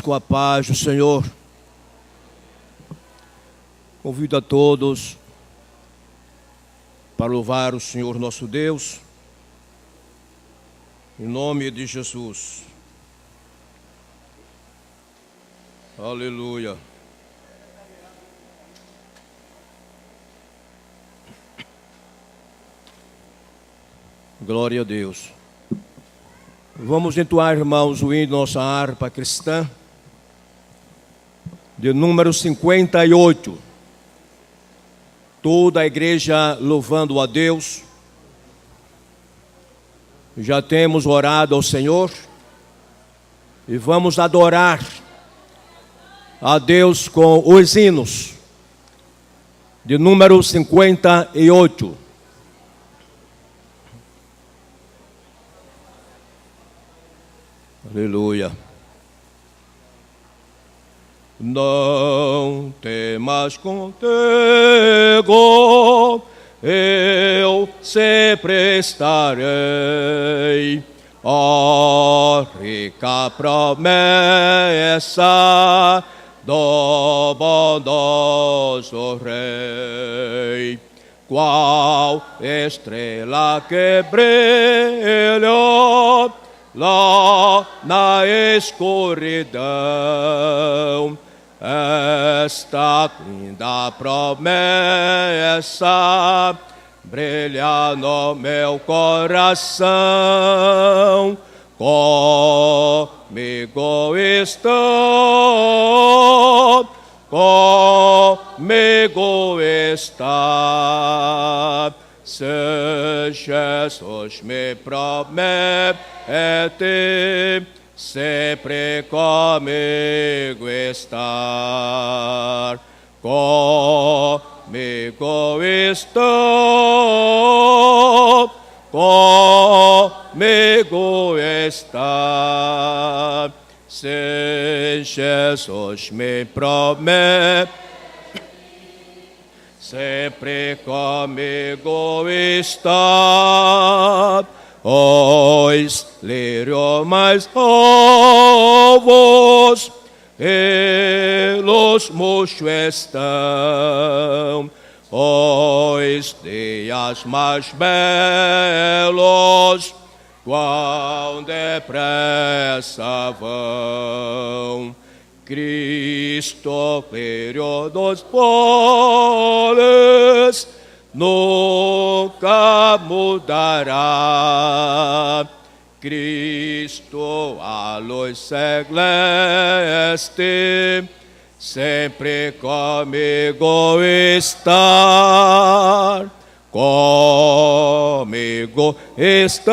Com a paz do Senhor, convido a todos para louvar o Senhor nosso Deus, em nome de Jesus. Aleluia. Glória a Deus. Vamos entoar, irmãos, o hino da nossa harpa cristã, de número 58. Toda a igreja louvando a Deus. Já temos orado ao Senhor e vamos adorar a Deus com os hinos, de número 58. Aleluia. Não temas contigo, eu sempre estarei. Ó rica promessa do bondoso Rei, qual estrela que brilha lá na escuridão, esta linda promessa brilha no meu coração. Comigo está, comigo está. Se Jesus me promete, sempre comigo estar. Comigo está, comigo está. Se Jesus me promete, sempre comigo está. Os lírios mais alvos eles murchos estão, os dias mais belos quão depressa vão. Cristo, lírio dos vales, nunca mudará. Cristo, a luz celeste, sempre comigo está. Comigo está,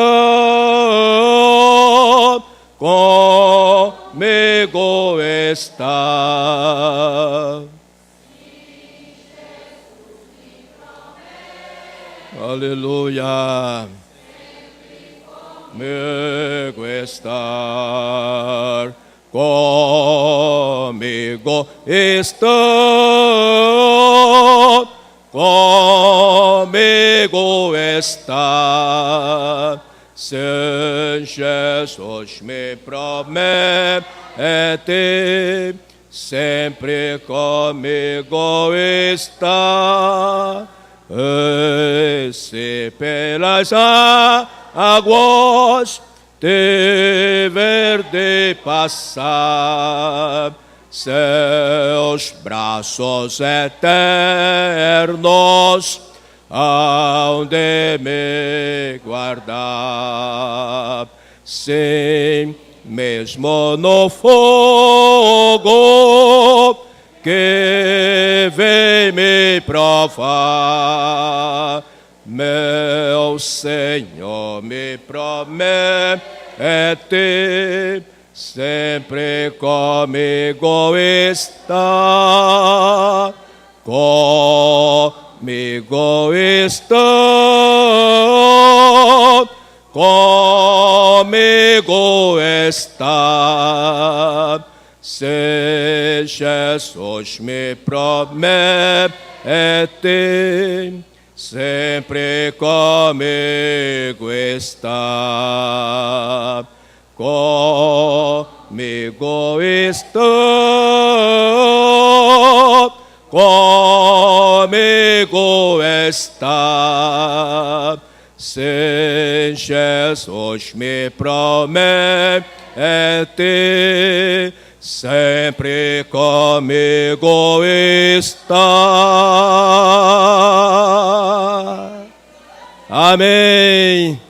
comigo está. Aleluia. Comigo estar, comigo está, comigo está. Se Jesus me promete, sempre comigo está. E se pelas águas tiver de passar, seus braços eternos hão de me guardar. Sim, mesmo no fogo que vem me provar, meu Senhor me promete, sempre comigo está. Comigo está, comigo está. Se Jesus me promete, sempre comigo está. Comigo comigo está. Se Jesus me promete, sempre comigo está. Amém.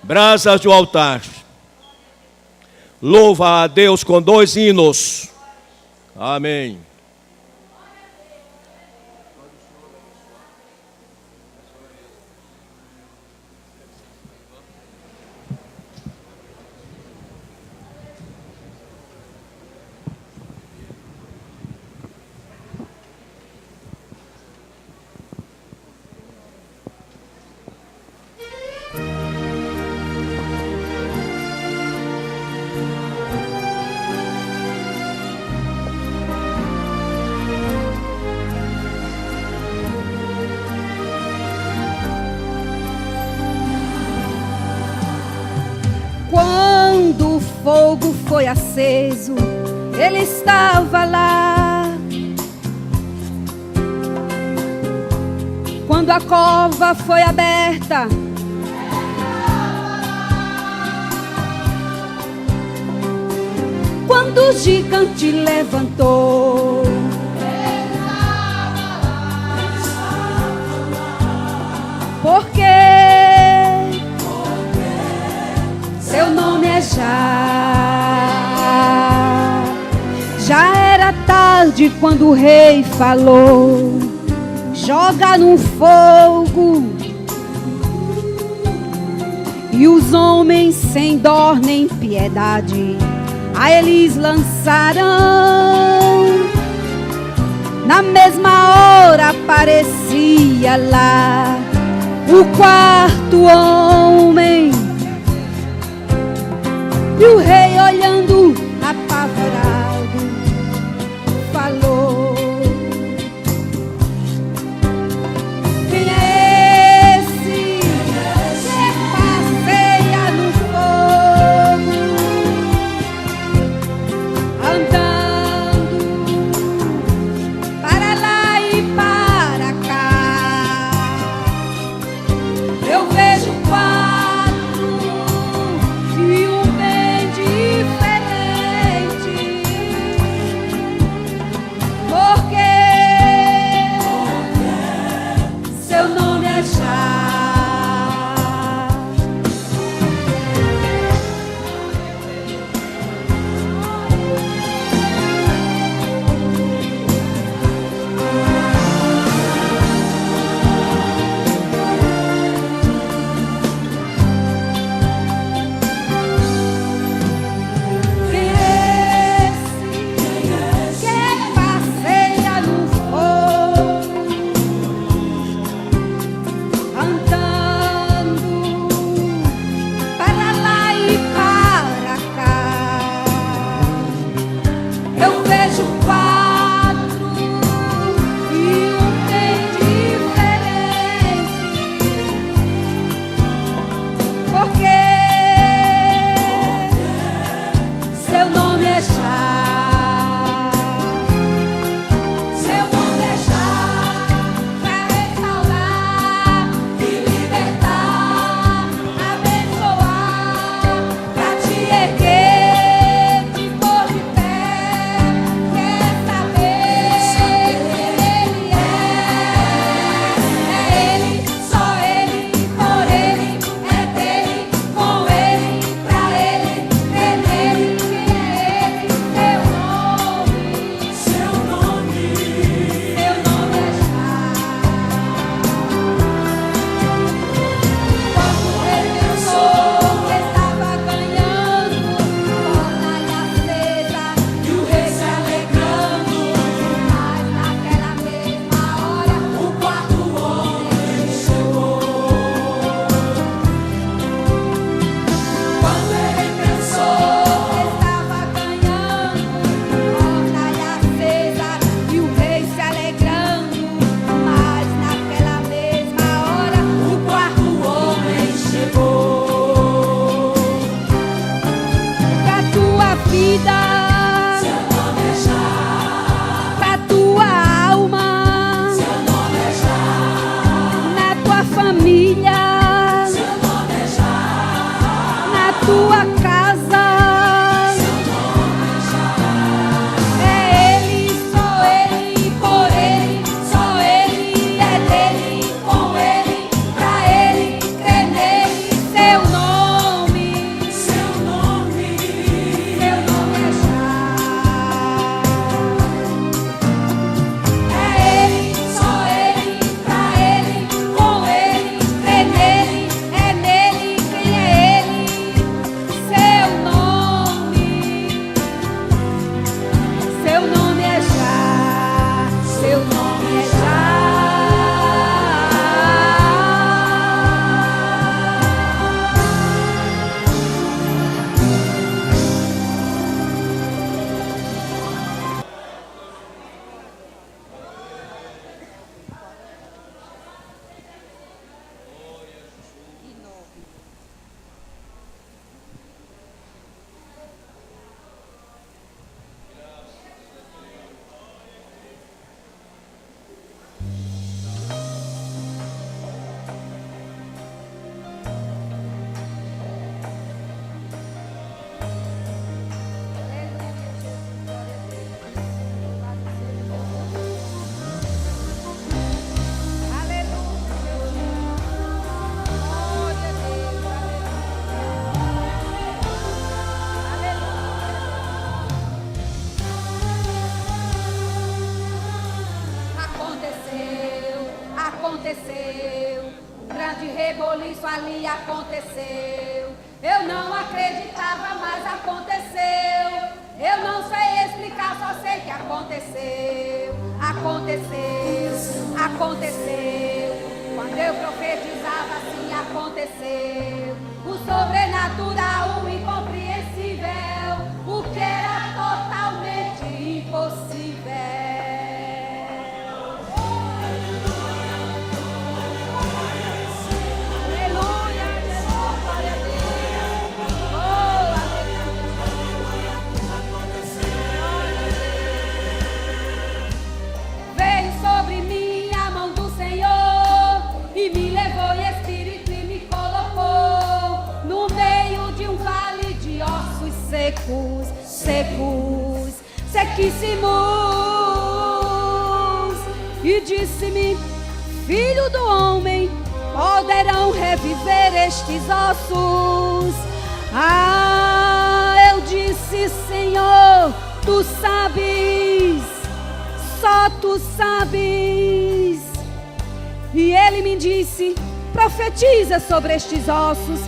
Brasas do altar. Louva a Deus com 2 hinos. Amém. Quando o fogo foi aceso, ele estava lá. Quando a cova foi aberta, quando o gigante levantou, porque seu nome é Já era tarde quando o rei falou: joga no fogo. E os homens sem dó nem piedade a eles lançaram. Na mesma hora aparecia lá o quarto homem. E o rei, olhando apavorado, falou: quem é esse que passeia no fogo, andando para lá e para cá? Eu vejo quatro e um bem diferente. aconteceu. Um grande reboliço ali aconteceu. Eu não acreditava, mas aconteceu. Eu não sei explicar, só sei que aconteceu. Aconteceu, aconteceu. Quando eu profetizava, assim aconteceu. O sobrenatural, o incompreensível, o que era totalmente impossível. Aleluia, Jesus, glória a Deus. Oh, aleluia. Veio sobre mim a mão do Senhor e me levou em espírito e me colocou no meio de um vale de ossos secos, secos, sequíssimos. E disse-me: filho do homem, poderão reviver estes ossos? Ah, eu disse: Senhor, tu sabes, só tu sabes. E ele me disse: profetiza sobre estes ossos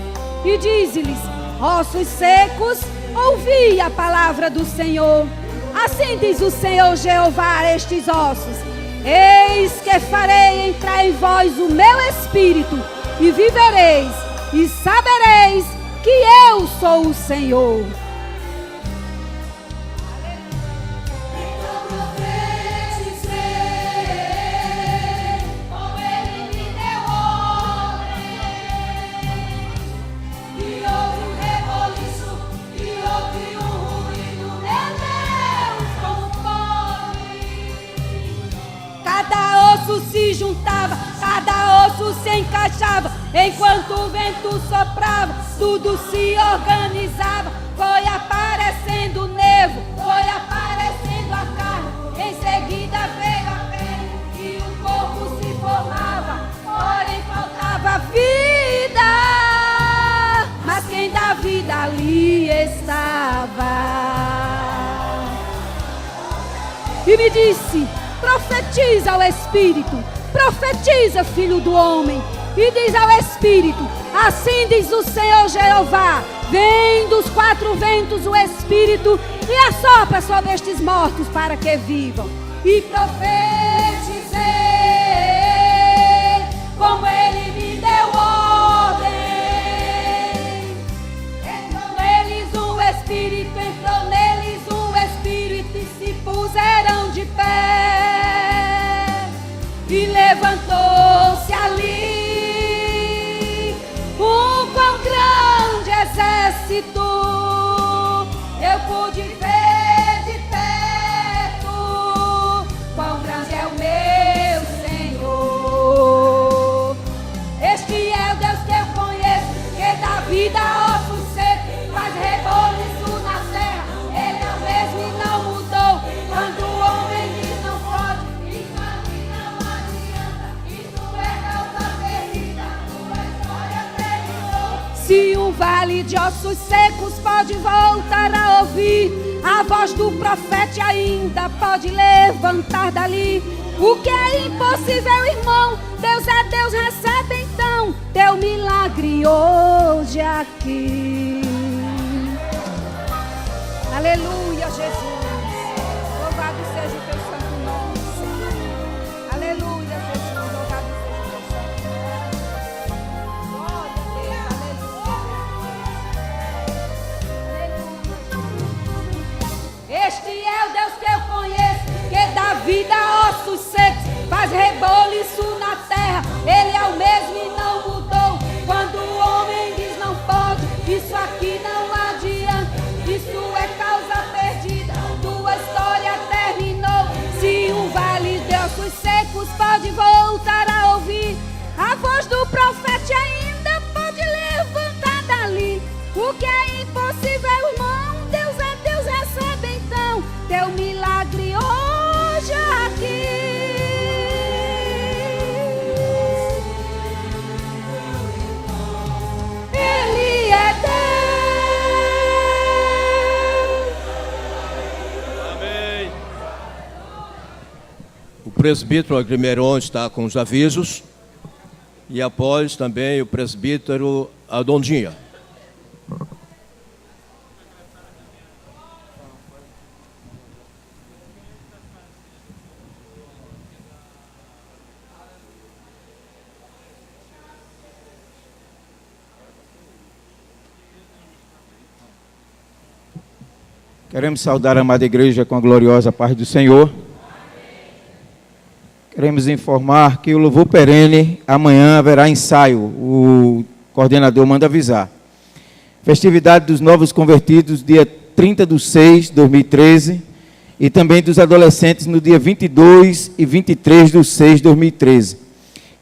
e dize-lhes: ossos secos, ouvi a palavra do Senhor. Assim diz o Senhor Jeová a estes ossos: eis que farei entrar em vós o meu espírito, e vivereis, e sabereis que eu sou o Senhor. Cada osso se juntava, cada osso se encaixava, enquanto o vento soprava, tudo se organizava. Foi aparecendo o nevo, foi aparecendo a carne, em seguida veio a pele e o corpo se formava, porém faltava vida, mas quem dá vida ali estava. E me disse: profetiza ao Espírito, profetiza, filho do homem, e diz ao Espírito: assim diz o Senhor Jeová, vem dos quatro ventos o Espírito e assopra sobre estes mortos para que vivam. E profetizei, como ele me deu ordem. Entrou neles um Espírito, entrou neles um Espírito, e se puseram de pé. E levantou-se ali um quão grande exército. Eu pude ver de perto quão grande é o meu Senhor. Este é o Deus que eu conheço, que dá vida a ossos secos, faz reboliço na terra. Ele é o mesmo e não mudou. Quando o homem diz não pode, isso aqui não adianta. Isso é causa perdida, tua história terminou. Se um vale de ossos secos pode voltar a ouvir, a voz do profeta ainda pode levantar dali. O que é impossível, irmão, Deus é Deus, recebe então teu milagre hoje aqui. Aleluia, Jesus. Louvado seja o teu santo nome, Senhor. Aleluia, Jesus. Louvado seja o teu santo nome. Glória a Deus. Aleluia. Este é o Deus que eu conheço, que dá vida a ossos secos, faz reboliço na terra. Ele é o mesmo e não mudou. Quando o homem diz não pode, isso aqui não adianta. Isso é causa perdida, tua história terminou. Se um vale de ossos secos pode voltar a ouvir, a voz do profeta ainda pode levantar dali. O que é impossível, irmão, Deus é Deus, recebe então teu milagre hoje aqui. Ele é Deus. O presbítero Agrimeron está com os avisos. E após também o presbítero Adondinha. Queremos saudar a amada igreja com a gloriosa paz do Senhor. Queremos informar que o louvor perene, amanhã haverá ensaio, o coordenador manda avisar. Festividade dos novos convertidos, dia 30/6/2013, e também dos adolescentes no dia 22 e 23/6/2013.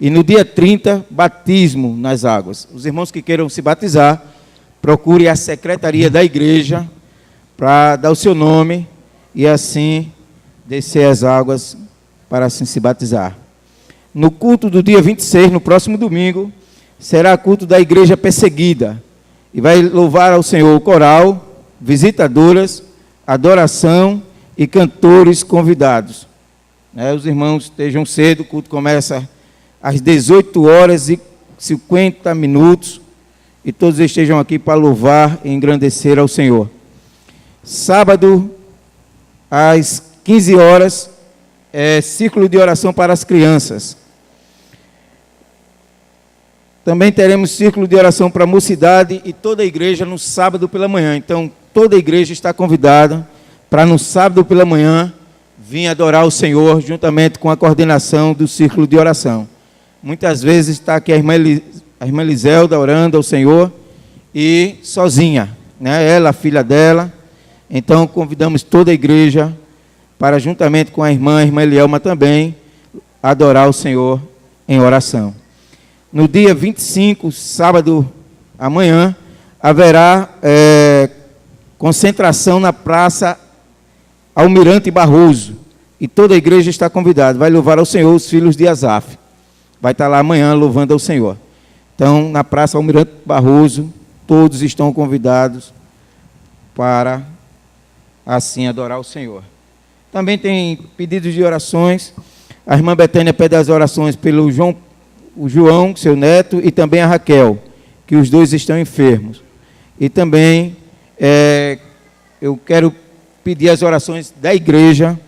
E no dia 30, batismo nas águas. Os irmãos que queiram se batizar, procure a secretaria da igreja para dar o seu nome e assim descer as águas para assim se batizar. No culto do dia 26, no próximo domingo, será culto da igreja perseguida. E vai louvar ao Senhor o coral, visitadoras, adoração e cantores convidados. Os irmãos estejam cedo, o culto começa às 18h50, e todos estejam aqui para louvar e engrandecer ao Senhor. Sábado, às 15 horas, círculo de oração para as crianças. Também teremos círculo de oração para a mocidade e toda a igreja no sábado pela manhã. Então, toda a igreja está convidada para no sábado pela manhã vir adorar o Senhor juntamente com a coordenação do círculo de oração. Muitas vezes está aqui a irmã Liselda orando ao Senhor e sozinha, ela, a filha dela. Então, convidamos toda a igreja para, juntamente com a irmã Elielma também, adorar o Senhor em oração. No dia 25, sábado, amanhã, haverá concentração na Praça Almirante Barroso. E toda a igreja está convidada. Vai louvar ao Senhor os filhos de Asaf. Vai estar lá amanhã louvando ao Senhor. Então, na Praça Almirante Barroso, todos estão convidados para assim adorar o Senhor. Também tem pedidos de orações. A irmã Betânia pede as orações pelo João, seu neto, e também a Raquel, que os dois estão enfermos. E também eu quero pedir as orações da igreja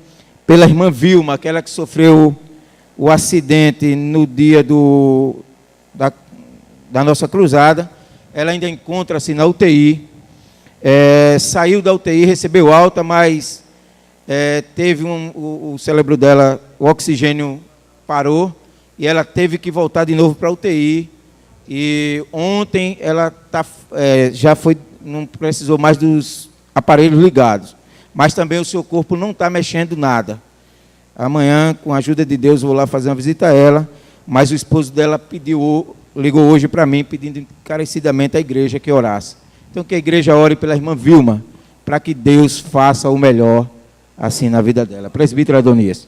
pela irmã Vilma, aquela que sofreu o acidente no dia da nossa cruzada. Ela ainda encontra-se na UTI. Saiu da UTI, recebeu alta, mas teve o cérebro dela, o oxigênio parou, e ela teve que voltar de novo para a UTI. E ontem ela já foi, não precisou mais dos aparelhos ligados. Mas também o seu corpo não está mexendo nada. Amanhã, com a ajuda de Deus, vou lá fazer uma visita a ela, mas o esposo dela ligou hoje para mim, pedindo encarecidamente à igreja que orasse. Então, que a igreja ore pela irmã Vilma, para que Deus faça o melhor assim na vida dela. Presbítero Adonias.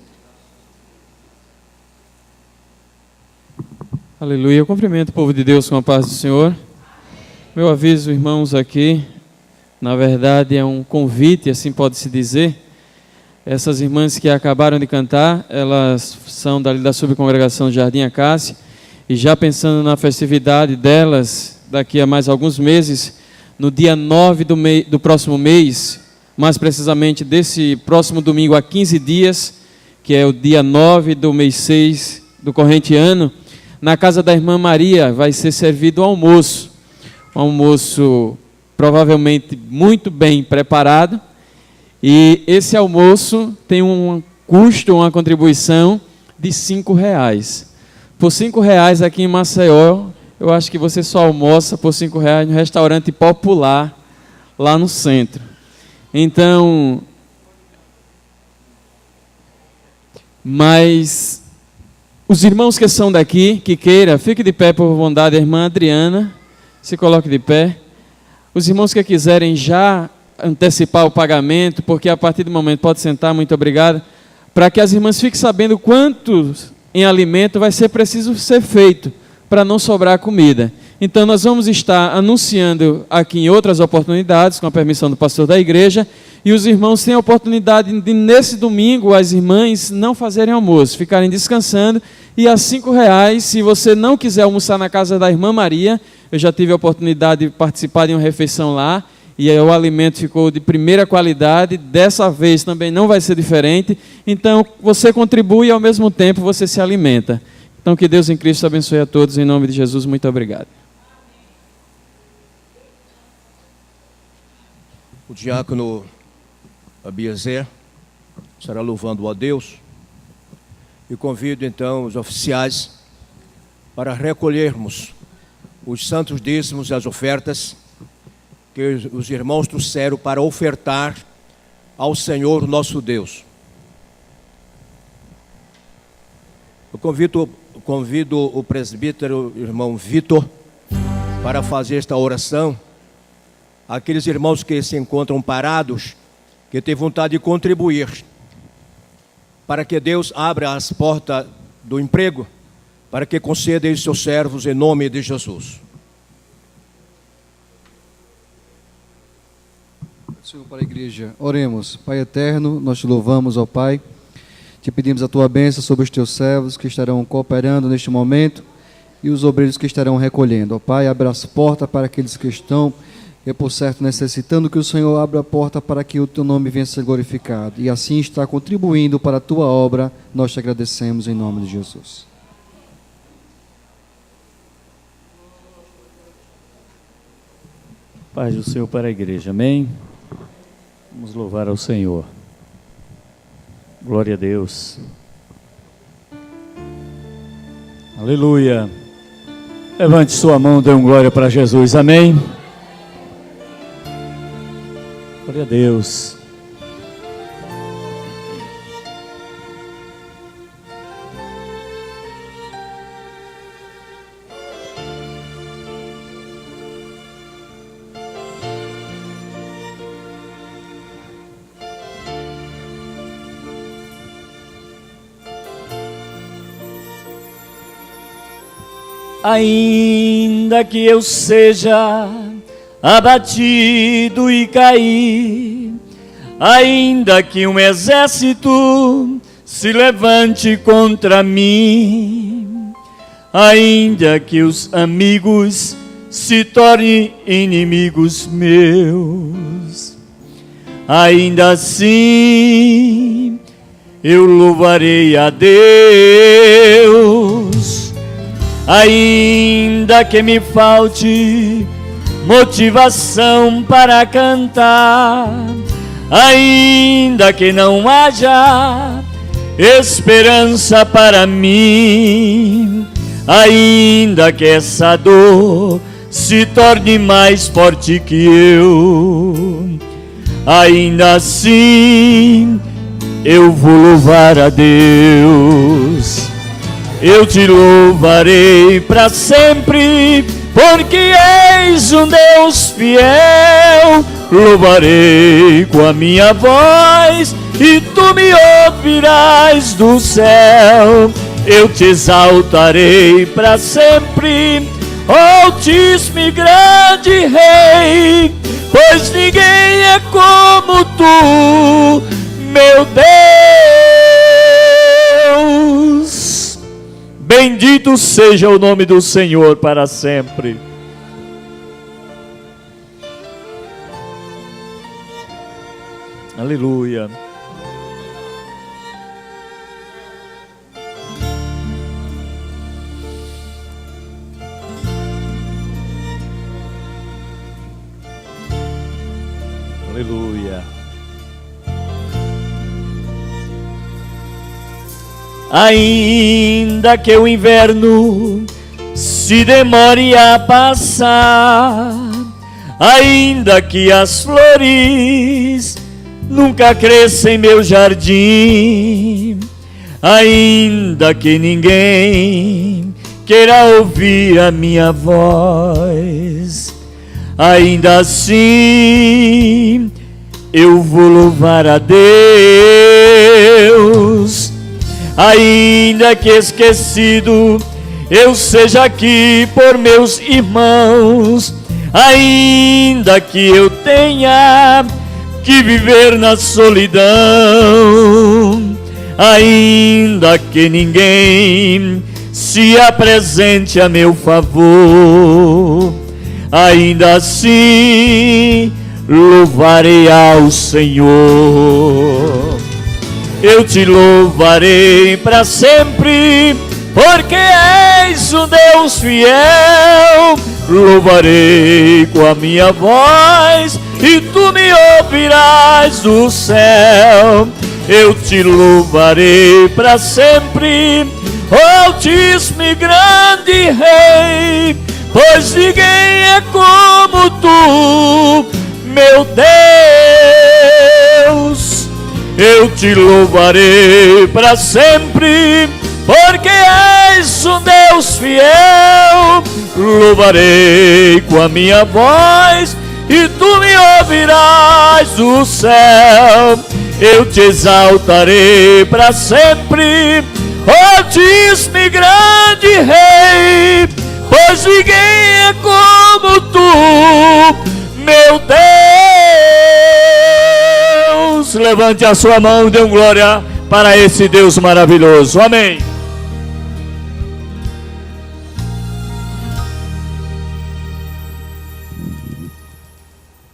Aleluia. Eu cumprimento o povo de Deus com a paz do Senhor. Meu aviso, irmãos, aqui, na verdade, é um convite, assim pode-se dizer. Essas irmãs que acabaram de cantar, elas são dali da subcongregação Jardim Acácia, e já pensando na festividade delas, daqui a mais alguns meses, no dia 9 do próximo mês, mais precisamente desse próximo domingo a 15 dias, que é o dia 9 do mês 6 do corrente ano, na casa da irmã Maria vai ser servido almoço. Um almoço provavelmente muito bem preparado. E esse almoço tem um custo, uma contribuição de R$5. Por R$5 aqui em Maceió, eu acho que você só almoça por R$5 no restaurante popular, lá no centro. Então, mas os irmãos que são daqui, que queira, fique de pé por bondade, a irmã Adriana, se coloque de pé. Os irmãos que quiserem já antecipar o pagamento, porque a partir do momento, pode sentar, muito obrigado, para que as irmãs fiquem sabendo quanto em alimento vai ser preciso ser feito, para não sobrar comida. Então nós vamos estar anunciando aqui em outras oportunidades, com a permissão do pastor da igreja, e os irmãos têm a oportunidade de, nesse domingo, as irmãs não fazerem almoço, ficarem descansando, E a R$5, se você não quiser almoçar na casa da irmã Maria, eu já tive a oportunidade de participar de uma refeição lá, e aí o alimento ficou de primeira qualidade. Dessa vez também não vai ser diferente. Então, você contribui e ao mesmo tempo você se alimenta. Então, que Deus em Cristo abençoe a todos, em nome de Jesus. Muito obrigado. O diácono Abiezer estará louvando a Deus. E convido então os oficiais para recolhermos os santos dízimos e as ofertas que os irmãos trouxeram para ofertar ao Senhor nosso Deus. Eu convido o presbítero, irmão Vitor, para fazer esta oração. Aqueles irmãos que se encontram parados, que têm vontade de contribuir, para que Deus abra as portas do emprego, para que conceda aos seus servos em nome de Jesus. Senhor, para a igreja, oremos. Pai eterno, nós te louvamos, ó Pai, te pedimos a tua bênção sobre os teus servos que estarão cooperando neste momento e os obreiros que estarão recolhendo. Ó Pai, abra as portas para aqueles que estão, por certo, necessitando, que o Senhor abra a porta para que o teu nome venha a ser glorificado. E assim está contribuindo para a tua obra, nós te agradecemos em nome de Jesus. Paz do Senhor para a igreja, amém? Vamos louvar ao Senhor. Glória a Deus. Aleluia. Levante sua mão, dê glória para Jesus, amém? Glória a Deus. Ainda que eu seja abatido e cair, ainda que um exército se levante contra mim, ainda que os amigos se tornem inimigos meus, ainda assim eu louvarei a Deus. Ainda que me falte motivação para cantar, ainda que não haja esperança para mim, ainda que essa dor se torne mais forte que eu, ainda assim eu vou louvar a Deus. Eu te louvarei para sempre, porque és um Deus fiel. Louvarei com a minha voz e tu me ouvirás do céu. Eu te exaltarei para sempre, Altíssimo e grande Rei, pois ninguém é como tu, meu Deus. Bendito seja o nome do Senhor para sempre. Aleluia. Aleluia. Ainda que o inverno se demore a passar, ainda que as flores nunca cresçam em meu jardim, ainda que ninguém queira ouvir a minha voz, ainda assim eu vou louvar a Deus. Ainda que esquecido eu seja aqui por meus irmãos, ainda que eu tenha que viver na solidão, ainda que ninguém se apresente a meu favor, ainda assim louvarei ao Senhor. Eu te louvarei para sempre, porque és um Deus fiel. Louvarei com a minha voz e tu me ouvirás do céu. Eu te louvarei para sempre, Altíssimo e grande Rei, pois ninguém é como tu, meu Deus. Eu te louvarei para sempre, porque és um Deus fiel. Louvarei com a minha voz e tu me ouvirás do céu. Eu te exaltarei para sempre, Altíssimo e grande Rei, pois ninguém é como tu, meu Deus. Levante a sua mão e dê glória para esse Deus maravilhoso. Amém.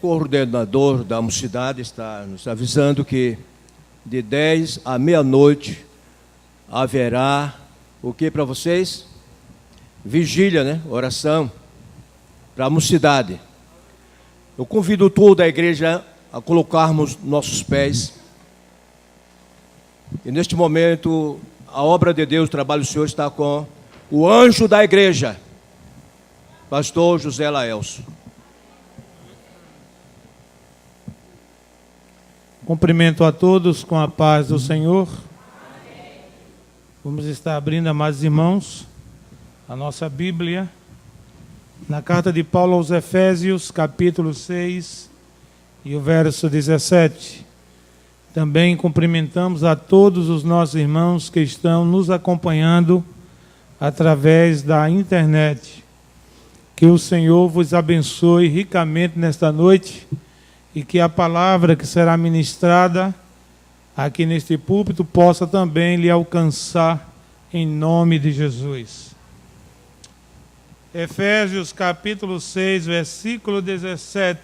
O coordenador da mocidade está nos avisando que de 10 à meia-noite haverá o que para vocês? Vigília, né? Oração para a mocidade. Eu convido toda a igreja a colocarmos nossos pés. E neste momento, a obra de Deus, o trabalho do Senhor está com o anjo da igreja, pastor José Laelso. Cumprimento a todos com a paz do Senhor. Vamos estar abrindo, amados irmãos, a nossa Bíblia, na carta de Paulo aos Efésios, capítulo 6, e o verso 17. Também cumprimentamos a todos os nossos irmãos que estão nos acompanhando através da internet. Que o Senhor vos abençoe ricamente nesta noite e que a palavra que será ministrada aqui neste púlpito possa também lhe alcançar em nome de Jesus. Efésios capítulo 6, versículo 17.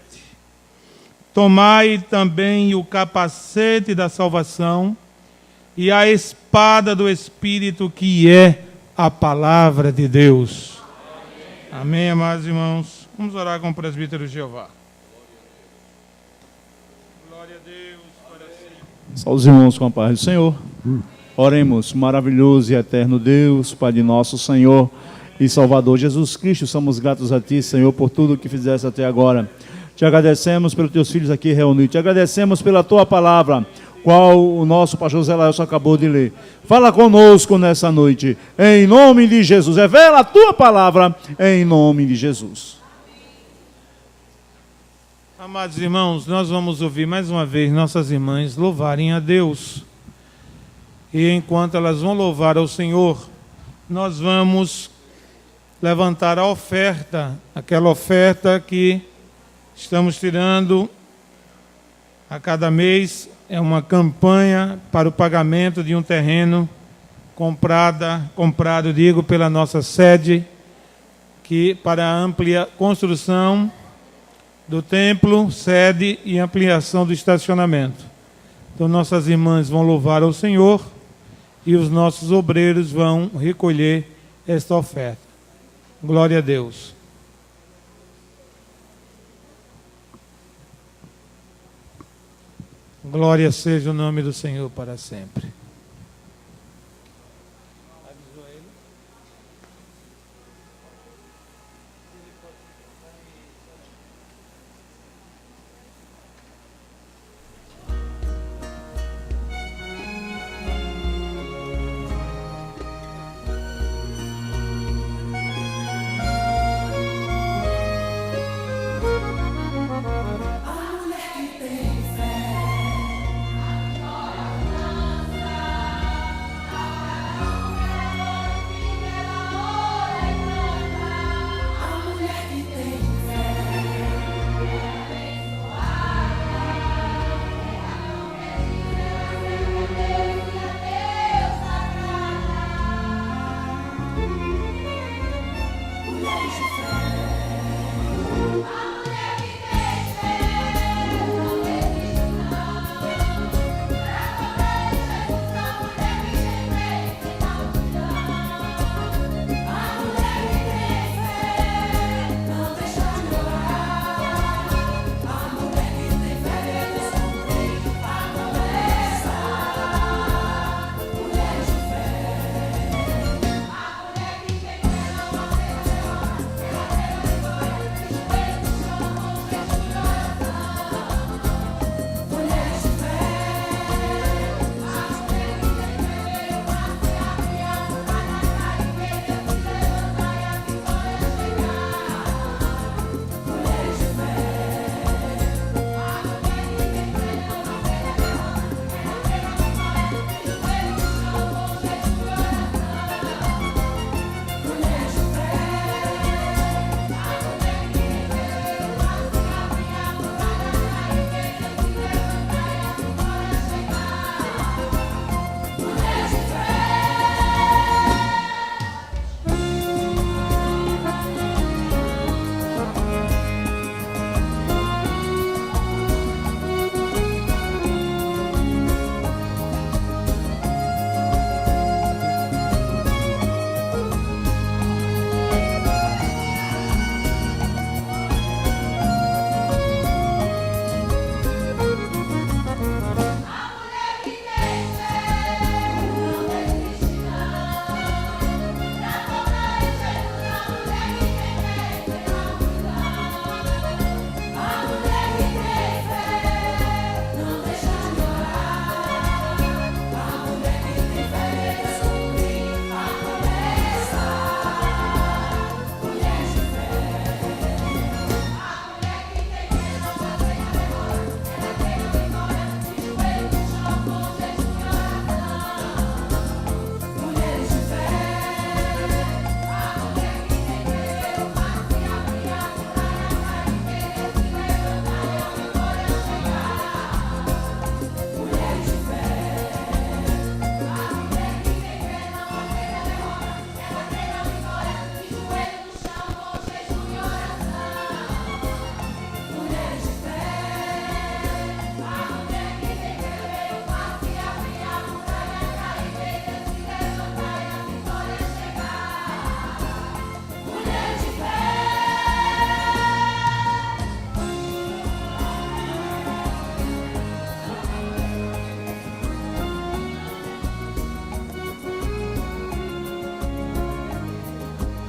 Tomai também o capacete da salvação e a espada do Espírito, que é a palavra de Deus. Amém, amados irmãos. Vamos orar com o presbítero Jeová. Glória a Deus para sempre. Só os irmãos com a paz do Senhor. Oremos, maravilhoso e eterno Deus, Pai de nosso Senhor e Salvador Jesus Cristo, somos gratos a Ti, Senhor, por tudo que fizeste até agora. Te agradecemos pelos Teus filhos aqui reunidos, te agradecemos pela Tua palavra, qual o nosso pastor José Laelso acabou de ler. Fala conosco nessa noite, em nome de Jesus. Revela a Tua palavra, em nome de Jesus. Amados irmãos, nós vamos ouvir mais uma vez nossas irmãs louvarem a Deus. E enquanto elas vão louvar ao Senhor, nós vamos levantar a oferta, aquela oferta que estamos tirando a cada mês. É uma campanha para o pagamento de um terreno comprado, digo, pela nossa sede, que para a amplia construção do templo, sede e ampliação do estacionamento. Então nossas irmãs vão louvar ao Senhor e os nossos obreiros vão recolher esta oferta. Glória a Deus. Glória seja o nome do Senhor para sempre.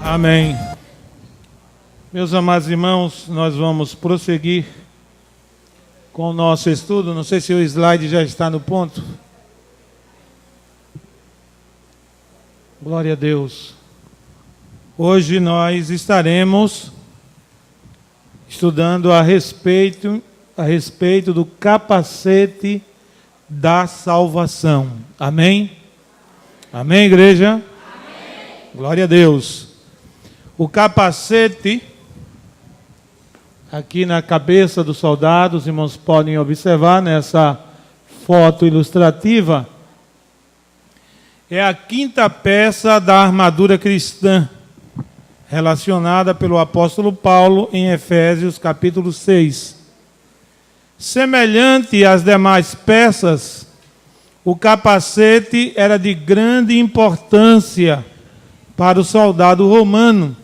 Amém. Meus amados irmãos, nós vamos prosseguir com o nosso estudo. Não sei se o slide já está no ponto. Glória a Deus. Hoje nós estaremos estudando a respeito do capacete da salvação. Amém? Amém, igreja? Amém. Glória a Deus. O capacete, aqui na cabeça do soldado, os irmãos podem observar nessa foto ilustrativa, é a quinta peça da armadura cristã, relacionada pelo apóstolo Paulo em Efésios capítulo 6. Semelhante às demais peças, o capacete era de grande importância para o soldado romano,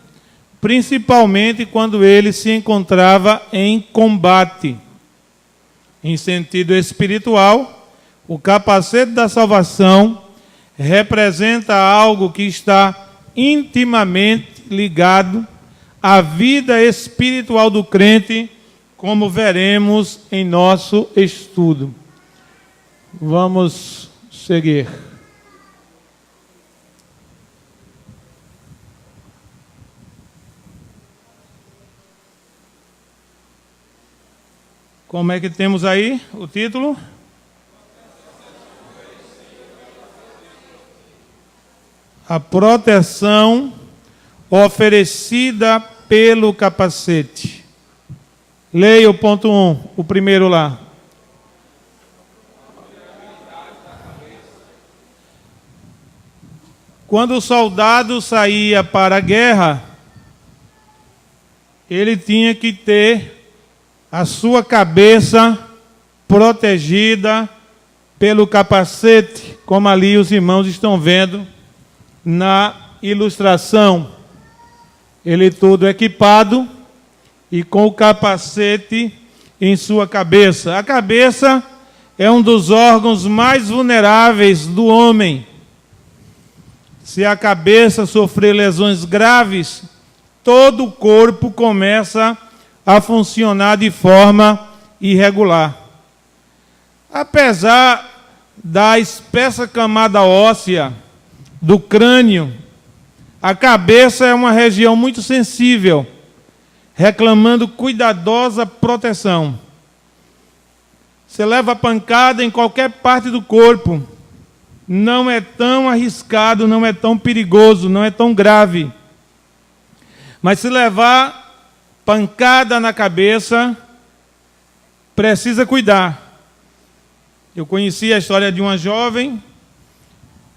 principalmente quando ele se encontrava em combate. Em sentido espiritual, o capacete da salvação representa algo que está intimamente ligado à vida espiritual do crente, como veremos em nosso estudo. Vamos seguir. Como é que temos aí o título? A proteção oferecida pelo capacete. Leia o ponto 1, o primeiro lá. Quando o soldado saía para a guerra, ele tinha que ter a sua cabeça protegida pelo capacete, como ali os irmãos estão vendo na ilustração. Ele todo equipado e com o capacete em sua cabeça. A cabeça é um dos órgãos mais vulneráveis do homem. Se a cabeça sofrer lesões graves, todo o corpo começa a funcionar de forma irregular. Apesar da espessa camada óssea do crânio, a cabeça é uma região muito sensível, reclamando cuidadosa proteção. Você leva pancada em qualquer parte do corpo, não é tão arriscado, não é tão perigoso, não é tão grave. Mas se levar pancada na cabeça, precisa cuidar. Eu conheci a história de uma jovem,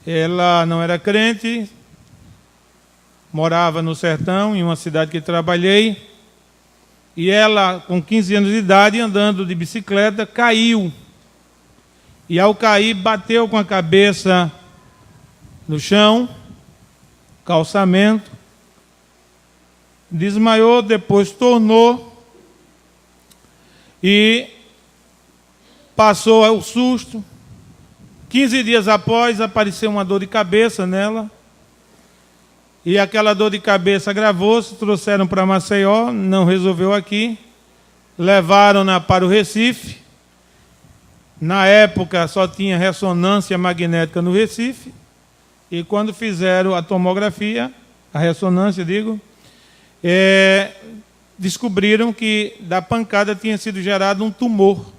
ela não era crente, morava no sertão, em uma cidade que trabalhei, e ela, com 15 anos de idade, andando de bicicleta, caiu. E ao cair, bateu com a cabeça no chão, calçamento, desmaiou, depois tornou e passou o susto. 15 dias após, apareceu uma dor de cabeça nela. E aquela dor de cabeça agravou-se, trouxeram para Maceió, não resolveu aqui. Levaram-na para o Recife. Na época só tinha ressonância magnética no Recife. E quando fizeram a tomografia, a ressonância, descobriram que da pancada tinha sido gerado um tumor.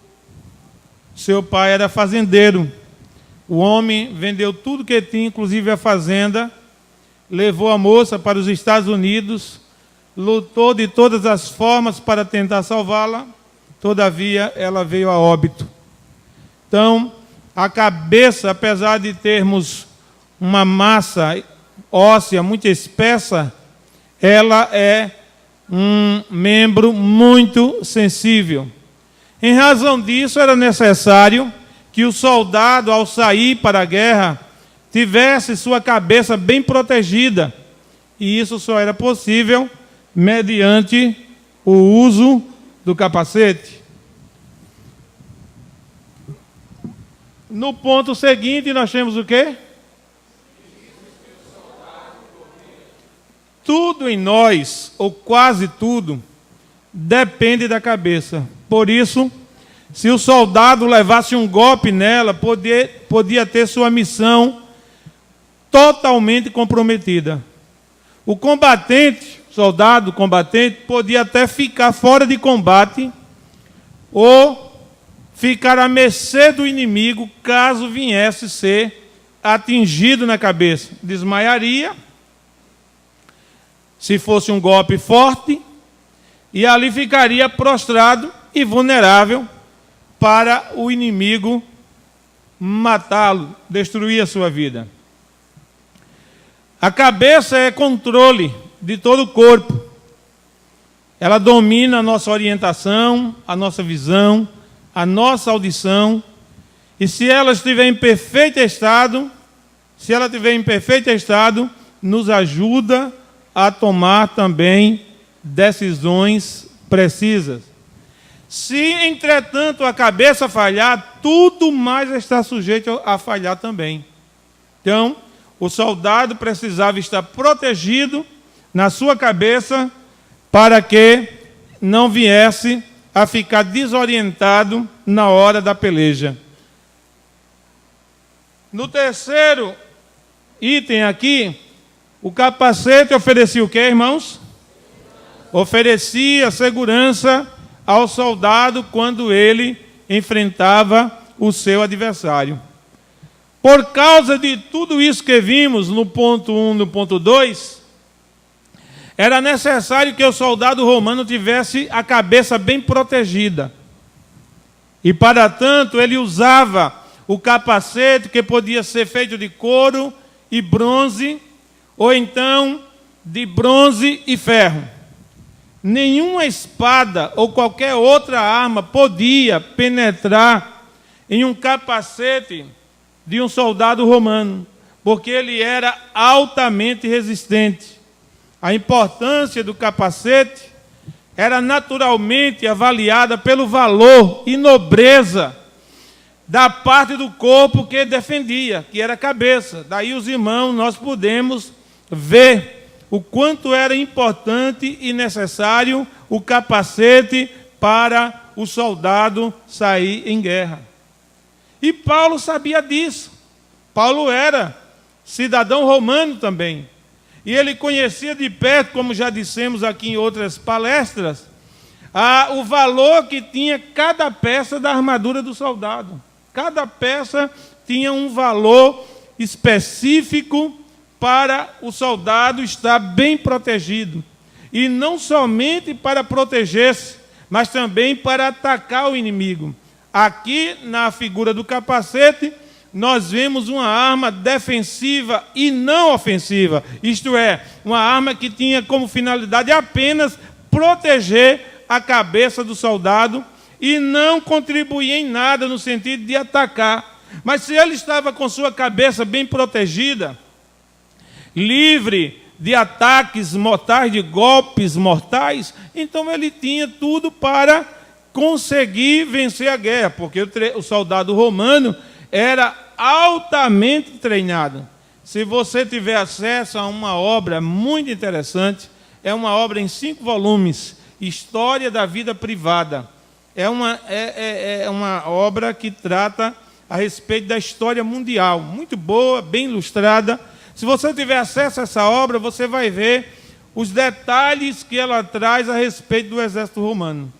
Seu pai era fazendeiro. O homem vendeu tudo que tinha, inclusive a fazenda, levou a moça para os Estados Unidos, lutou de todas as formas para tentar salvá-la, todavia ela veio a óbito. Então, a cabeça, apesar de termos uma massa óssea muito espessa, ela é um membro muito sensível. Em razão disso, era necessário que o soldado, ao sair para a guerra, tivesse sua cabeça bem protegida. E isso só era possível mediante o uso do capacete. No ponto seguinte, nós temos o quê? tudo em nós, ou quase tudo, depende da cabeça. Por isso, se o soldado levasse um golpe nela, podia ter sua missão totalmente comprometida. O combatente, soldado combatente, podia até ficar fora de combate ou ficar à mercê do inimigo caso viesse ser atingido na cabeça. Desmaiaria, se fosse um golpe forte, e ali ficaria prostrado e vulnerável para o inimigo matá-lo, destruir a sua vida. A cabeça é controle de todo o corpo. Ela domina a nossa orientação, a nossa visão, a nossa audição. E se ela estiver em perfeito estado, nos ajuda a tomar também decisões precisas. Se, entretanto, a cabeça falhar, tudo mais está sujeito a falhar também. Então, o soldado precisava estar protegido na sua cabeça para que não viesse a ficar desorientado na hora da peleja. No terceiro item aqui, o capacete oferecia o quê, irmãos? Oferecia segurança ao soldado quando ele enfrentava o seu adversário. Por causa de tudo isso que vimos no ponto 1, no ponto 2, era necessário que o soldado romano tivesse a cabeça bem protegida. E, para tanto, ele usava o capacete, que podia ser feito de couro e bronze, ou então de bronze e ferro. Nenhuma espada ou qualquer outra arma podia penetrar em um capacete de um soldado romano, porque ele era altamente resistente. A importância do capacete era naturalmente avaliada pelo valor e nobreza da parte do corpo que defendia, que era a cabeça. Daí, os irmãos, nós podemos ver o quanto era importante e necessário o capacete para o soldado sair em guerra. E Paulo sabia disso. Paulo era cidadão romano também. E ele conhecia de perto, como já dissemos aqui em outras palestras, o valor que tinha cada peça da armadura do soldado. Cada peça tinha um valor específico para o soldado estar bem protegido. E não somente para proteger-se, mas também para atacar o inimigo. Aqui, na figura do capacete, nós vemos uma arma defensiva e não ofensiva. Isto é, uma arma que tinha como finalidade apenas proteger a cabeça do soldado e não contribuir em nada no sentido de atacar. Mas se ele estava com sua cabeça bem protegida, livre de ataques mortais, de golpes mortais, então ele tinha tudo para conseguir vencer a guerra, porque o soldado romano era altamente treinado. Se você tiver acesso a uma obra muito interessante, é uma obra em 5 volumes, História da Vida Privada. É uma obra que trata a respeito da história mundial, muito boa, bem ilustrada. Se você tiver acesso a essa obra, você vai ver os detalhes que ela traz a respeito do exército romano.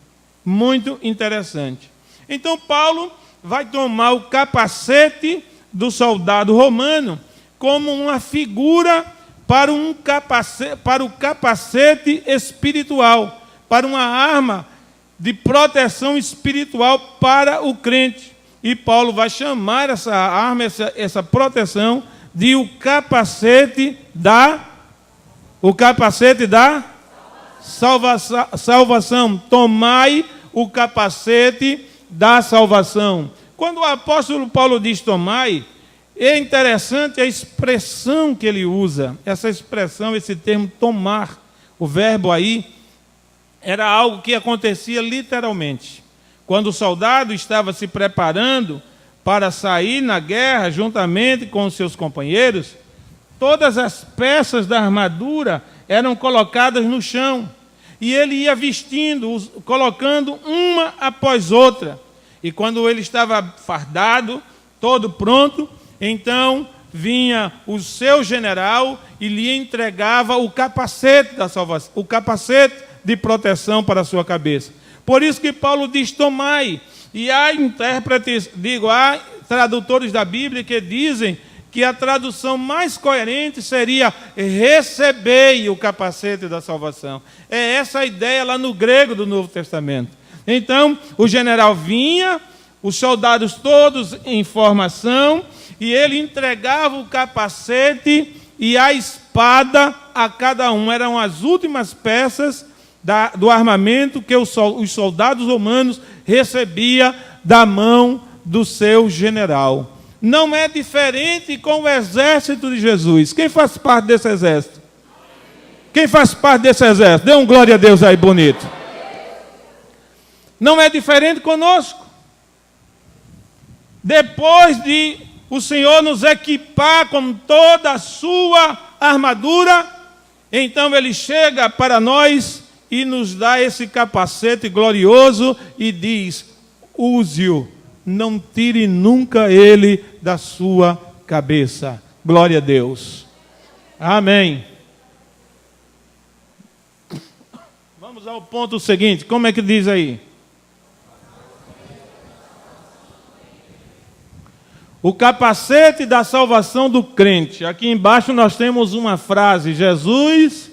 Muito interessante. Então, Paulo vai tomar o capacete do soldado romano como uma figura para o capacete espiritual, para uma arma de proteção espiritual para o crente. E Paulo vai chamar essa arma, essa proteção, de o capacete da salvação. Tomai o capacete da salvação. Quando o apóstolo Paulo diz tomai, é interessante a expressão que ele usa. Essa expressão, esse termo tomar, o verbo aí, era algo que acontecia literalmente. Quando o soldado estava se preparando para sair na guerra juntamente com os seus companheiros, todas as peças da armadura eram colocadas no chão. E ele ia vestindo, colocando uma após outra. E quando ele estava fardado, todo pronto, então vinha o seu general e lhe entregava o capacete da salvação, o capacete de proteção para a sua cabeça. Por isso que Paulo diz: tomai. E há intérpretes, há tradutores da Bíblia que dizem que a tradução mais coerente seria: recebei o capacete da salvação. É essa a ideia lá no grego do Novo Testamento. Então, o general vinha, os soldados todos em formação, e ele entregava o capacete e a espada a cada um. Eram as últimas peças do armamento que os soldados romanos recebiam da mão do seu general. Não é diferente com o exército de Jesus. Quem faz parte desse exército? Quem faz parte desse exército? Dê um glória a Deus aí bonito. Não é diferente conosco. Depois de o Senhor nos equipar com toda a sua armadura, então Ele chega para nós e nos dá esse capacete glorioso e diz: use-o, não tire nunca ele da sua cabeça. Glória a Deus. Amém. Vamos ao ponto seguinte. Como é que diz aí? O capacete da salvação do crente. Aqui embaixo nós temos uma frase: Jesus,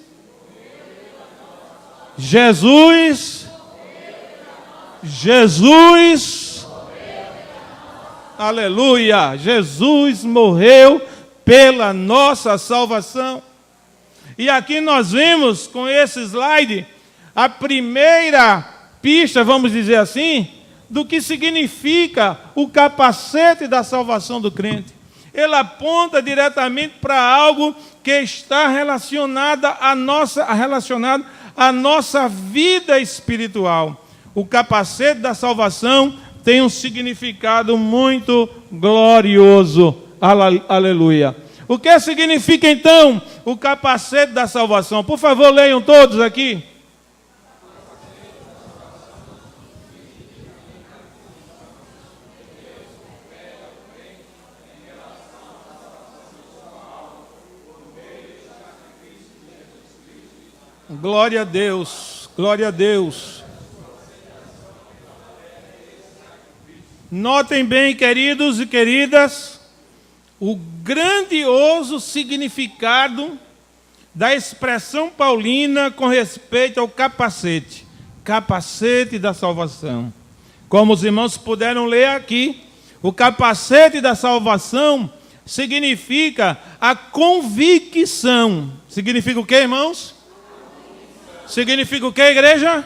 aleluia, Jesus morreu pela nossa salvação. E aqui nós vemos com esse slide a primeira pista, vamos dizer assim, do que significa o capacete da salvação do crente. Ele aponta diretamente para algo que está relacionado à nossa vida espiritual. O capacete da salvação tem um significado muito glorioso. Aleluia. O que significa então o capacete da salvação? Por favor, leiam todos aqui. Glória a Deus, glória a Deus. Notem bem, queridos e queridas, o grandioso significado da expressão paulina com respeito ao capacete. Capacete da salvação. Como os irmãos puderam ler aqui, o capacete da salvação significa a convicção. Significa o quê, irmãos? Significa o que, igreja?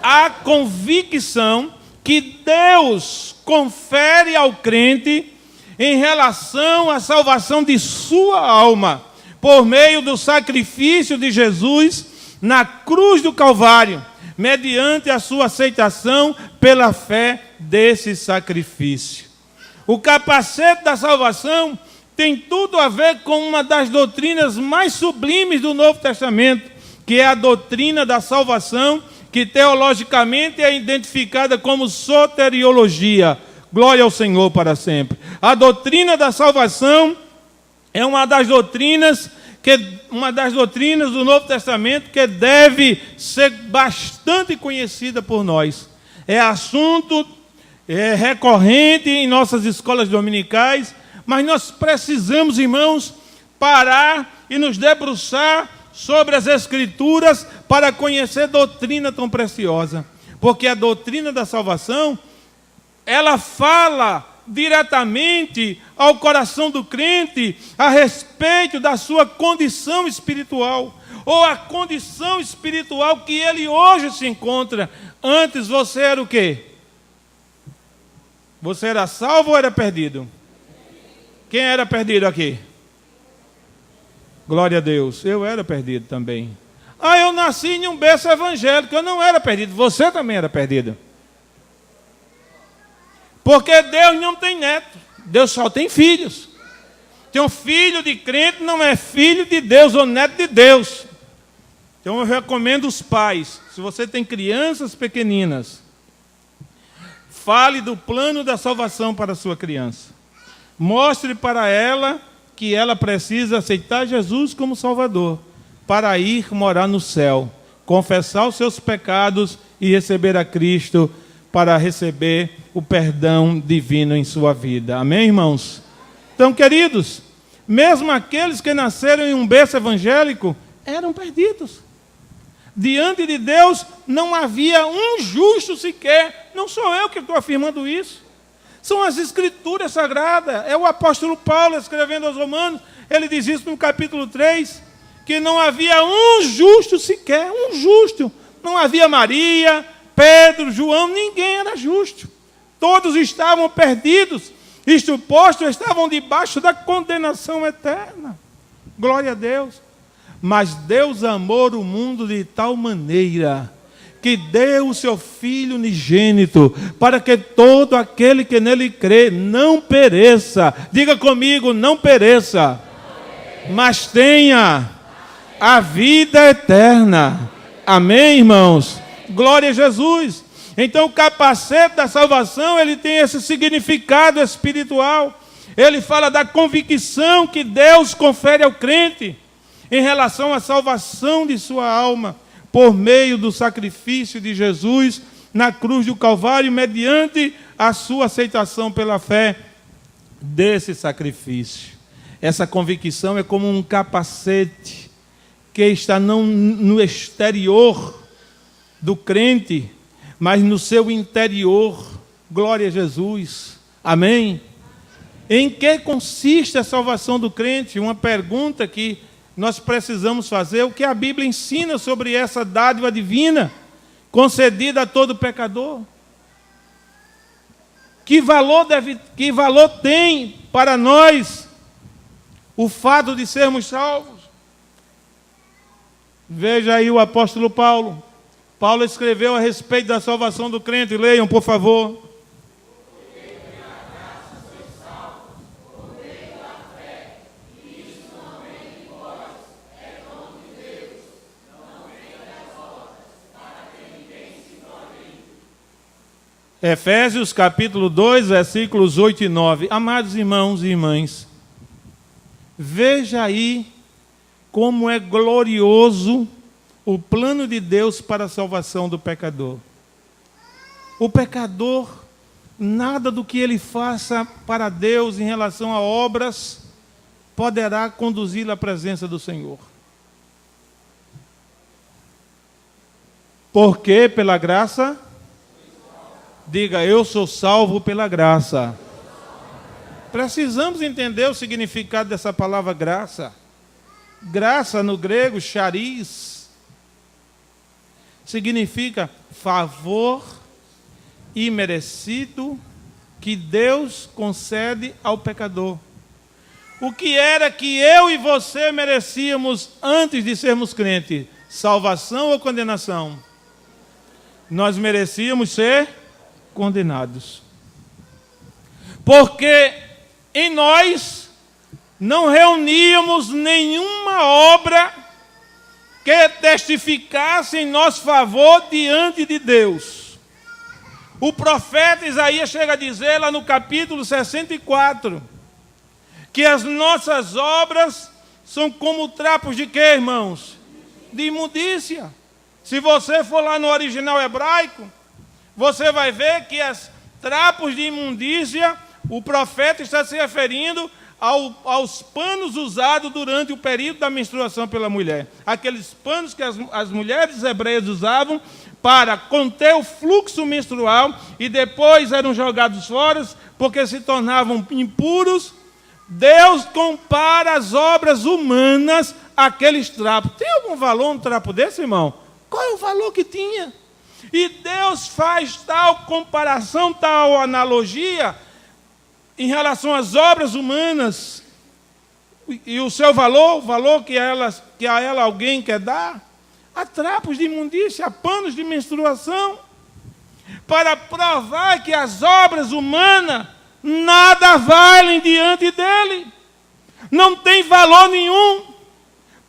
A convicção que Deus confere ao crente em relação à salvação de sua alma, por meio do sacrifício de Jesus na cruz do Calvário, mediante a sua aceitação pela fé desse sacrifício. O capacete da salvação tem tudo a ver com uma das doutrinas mais sublimes do Novo Testamento, que é a doutrina da salvação, que teologicamente é identificada como soteriologia. Glória ao Senhor para sempre. A doutrina da salvação é uma das doutrinas do Novo Testamento que deve ser bastante conhecida por nós. É assunto recorrente em nossas escolas dominicais, mas nós precisamos, irmãos, parar e nos debruçar sobre as Escrituras para conhecer doutrina tão preciosa. Porque a doutrina da salvação, ela fala diretamente ao coração do crente a respeito da sua condição espiritual, ou a condição espiritual que ele hoje se encontra. Antes você era o quê? Você era salvo ou era perdido? Quem era perdido aqui? Glória a Deus, eu era perdido também. Eu nasci em um berço evangélico, eu não era perdido, você também era perdido. Porque Deus não tem neto, Deus só tem filhos. Tem um filho de crente, não é filho de Deus ou neto de Deus. Então eu recomendo os pais, se você tem crianças pequeninas, fale do plano da salvação para a sua criança. Mostre para ela que ela precisa aceitar Jesus como Salvador para ir morar no céu, confessar os seus pecados e receber a Cristo para receber o perdão divino em sua vida. Amém, irmãos? Então, queridos, mesmo aqueles que nasceram em um berço evangélico eram perdidos. Diante de Deus não havia um justo sequer. Não sou eu que estou afirmando isso. São as Escrituras Sagradas. É o apóstolo Paulo escrevendo aos Romanos. Ele diz isso no capítulo 3, que não havia um justo sequer, um justo. Não havia Maria, Pedro, João, ninguém era justo. Todos estavam perdidos. Isto posto, estavam debaixo da condenação eterna. Glória a Deus. Mas Deus amou o mundo de tal maneira que deu o seu Filho unigênito, para que todo aquele que nele crê não pereça. Diga comigo, não pereça, mas tenha a vida eterna. Amém, irmãos? Glória a Jesus. Então o capacete da salvação, ele tem esse significado espiritual. Ele fala da convicção que Deus confere ao crente em relação à salvação de sua alma, por meio do sacrifício de Jesus na cruz do Calvário, mediante a sua aceitação pela fé desse sacrifício. Essa convicção é como um capacete que está não no exterior do crente, mas no seu interior. Glória a Jesus. Amém? Em que consiste a salvação do crente? Uma pergunta que nós precisamos fazer. O que a Bíblia ensina sobre essa dádiva divina concedida a todo pecador? Que valor tem para nós o fato de sermos salvos? Veja aí o apóstolo Paulo. Paulo escreveu a respeito da salvação do crente. Leiam, por favor. Efésios capítulo 2, versículos 8 e 9. Amados irmãos e irmãs, veja aí como é glorioso o plano de Deus para a salvação do pecador. O pecador, nada do que ele faça para Deus em relação a obras poderá conduzi-lo à presença do Senhor. Porque pela graça... Diga, eu sou salvo pela graça. Precisamos entender o significado dessa palavra graça. Graça no grego, charis, significa favor imerecido que Deus concede ao pecador. O que era que eu e você merecíamos antes de sermos crentes? Salvação ou condenação? Nós merecíamos ser condenados, porque em nós não reuníamos nenhuma obra que testificasse em nosso favor diante de Deus. O profeta Isaías chega a dizer lá no capítulo 64 que as nossas obras são como trapos de quê, irmãos? De imundícia. Se você for lá no original hebraico, você vai ver que as trapos de imundícia, o profeta está se referindo aos panos usados durante o período da menstruação pela mulher. Aqueles panos que as mulheres hebreias usavam para conter o fluxo menstrual e depois eram jogados fora porque se tornavam impuros. Deus compara as obras humanas àqueles trapos. Tem algum valor um trapo desse, irmão? Qual é o valor que tinha? E Deus faz tal comparação, tal analogia em relação às obras humanas e o seu valor, o valor que a ela alguém quer dar, a trapos de imundícia, a panos de menstruação, para provar que as obras humanas nada valem diante dele, não tem valor nenhum.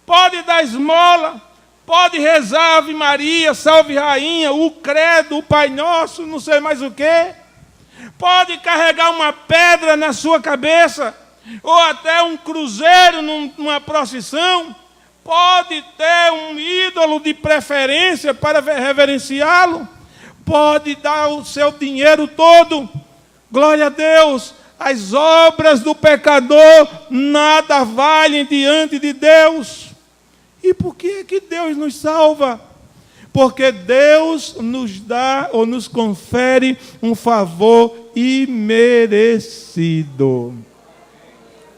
Pode dar esmola, pode rezar Ave Maria, Salve Rainha, o Credo, o Pai Nosso, não sei mais o quê. Pode carregar uma pedra na sua cabeça, ou até um cruzeiro numa procissão. Pode ter um ídolo de preferência para reverenciá-lo. Pode dar o seu dinheiro todo. Glória a Deus. As obras do pecador nada valem diante de Deus. E por que é que Deus nos salva? Porque Deus nos dá ou nos confere um favor imerecido.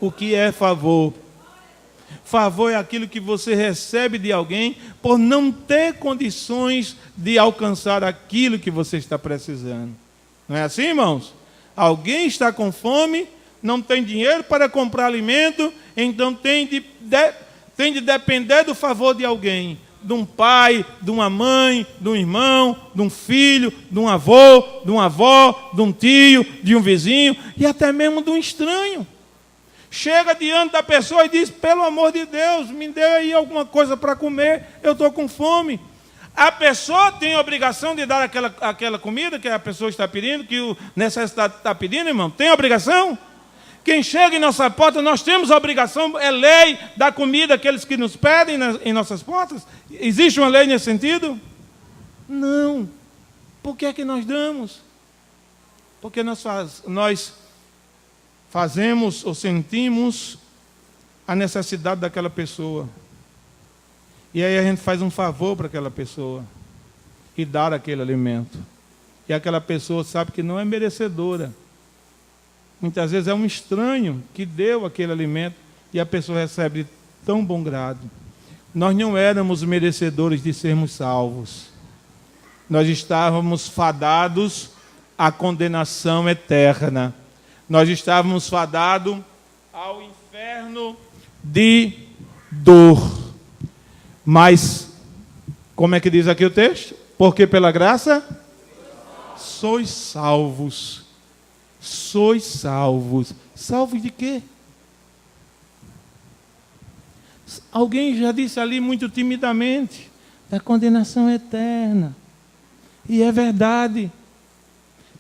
O que é favor? Favor é aquilo que você recebe de alguém por não ter condições de alcançar aquilo que você está precisando. Não é assim, irmãos? Alguém está com fome, não tem dinheiro para comprar alimento, então tem de depender do favor de alguém. De um pai, de uma mãe, de um irmão, de um filho, de um avô, de uma avó, de um tio, de um vizinho e até mesmo de um estranho. Chega diante da pessoa e diz, pelo amor de Deus, me dê aí alguma coisa para comer, eu estou com fome. A pessoa tem a obrigação de dar aquela comida que a pessoa está pedindo, que o necessitado está pedindo, irmão? Tem obrigação? Quem chega em nossa porta, nós temos a obrigação, é lei da comida àqueles que nos pedem em nossas portas? Existe uma lei nesse sentido? Não. Por que é que nós damos? Porque nós fazemos ou sentimos a necessidade daquela pessoa. E aí a gente faz um favor para aquela pessoa e dar aquele alimento. E aquela pessoa sabe que não é merecedora. Muitas vezes é um estranho que deu aquele alimento e a pessoa recebe de tão bom grado. Nós não éramos merecedores de sermos salvos. Nós estávamos fadados à condenação eterna. Nós estávamos fadados ao inferno de dor. Mas, como é que diz aqui o texto? Porque pela graça sois salvos. Sois salvos. Salvos de quê? Alguém já disse ali muito timidamente, da condenação eterna. E é verdade.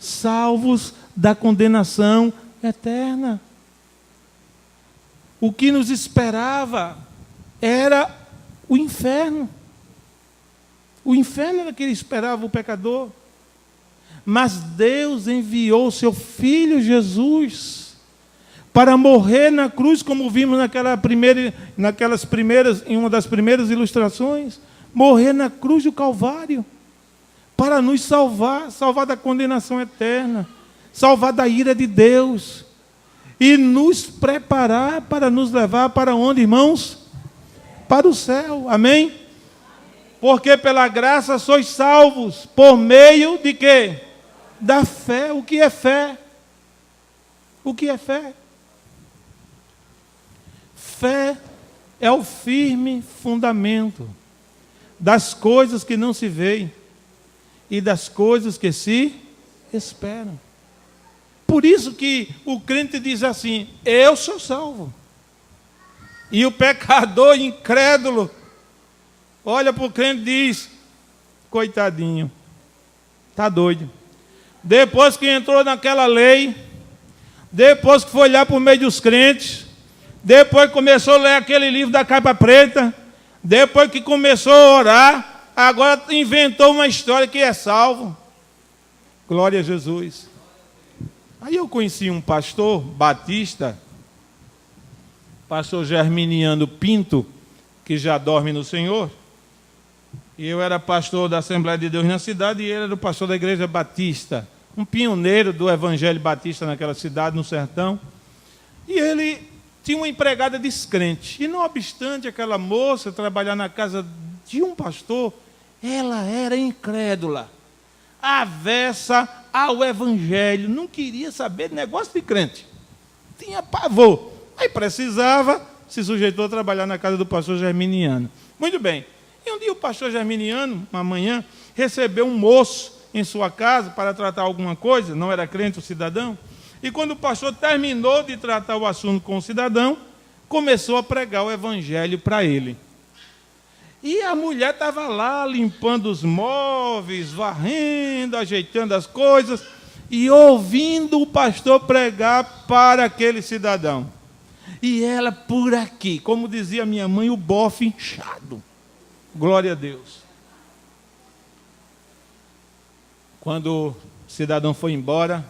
Salvos da condenação eterna. O que nos esperava era o inferno. O inferno era que esperava o pecador. Mas Deus enviou o seu Filho Jesus para morrer na cruz, como vimos em uma das primeiras ilustrações. Morrer na cruz do Calvário. Para nos salvar da condenação eterna. Salvar da ira de Deus. E nos preparar para nos levar para onde, irmãos? Para o céu, amém? Porque pela graça sois salvos, por meio de quê? Da fé. O que é fé? O que é fé? Fé é o firme fundamento das coisas que não se veem e das coisas que se esperam. Por isso que o crente diz assim, eu sou salvo. E o pecador incrédulo olha para o crente e diz, coitadinho, está doido. Depois que entrou naquela lei, depois que foi lá para o meio dos crentes, depois que começou a ler aquele livro da capa preta, depois que começou a orar, agora inventou uma história que é salvo. Glória a Jesus. Aí eu conheci um pastor batista, pastor Germiniano Pinto, que já dorme no Senhor. E eu era pastor da Assembleia de Deus na cidade e ele era o pastor da Igreja Batista, um pioneiro do Evangelho Batista naquela cidade, no sertão. E ele tinha uma empregada descrente. E não obstante aquela moça trabalhar na casa de um pastor, ela era incrédula, avessa ao Evangelho, não queria saber de negócio de crente. Tinha pavor. Aí precisava, se sujeitou a trabalhar na casa do pastor Germiniano. Muito bem. E um dia o pastor Germiniano, uma manhã, recebeu um moço em sua casa para tratar alguma coisa, não era crente o cidadão, e quando o pastor terminou de tratar o assunto com o cidadão, começou a pregar o Evangelho para ele. E a mulher estava lá limpando os móveis, varrendo, ajeitando as coisas e ouvindo o pastor pregar para aquele cidadão. E ela por aqui, como dizia minha mãe, o bofe inchado. Glória a Deus. Quando o cidadão foi embora,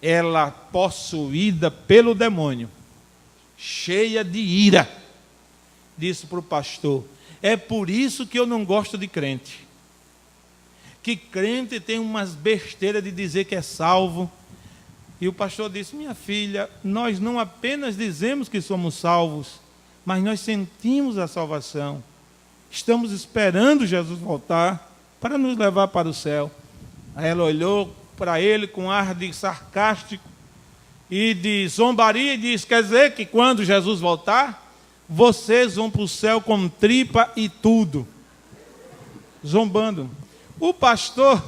ela, possuída pelo demônio, cheia de ira, disse para o pastor: é por isso que eu não gosto de crente. Que crente tem umas besteiras de dizer que é salvo. E o pastor disse: minha filha, nós não apenas dizemos que somos salvos, mas nós sentimos a salvação. Estamos esperando Jesus voltar para nos levar para o céu. Aí ela olhou para ele com ar de sarcástico e de zombaria e disse: quer dizer que quando Jesus voltar, vocês vão para o céu com tripa e tudo. Zombando. O pastor,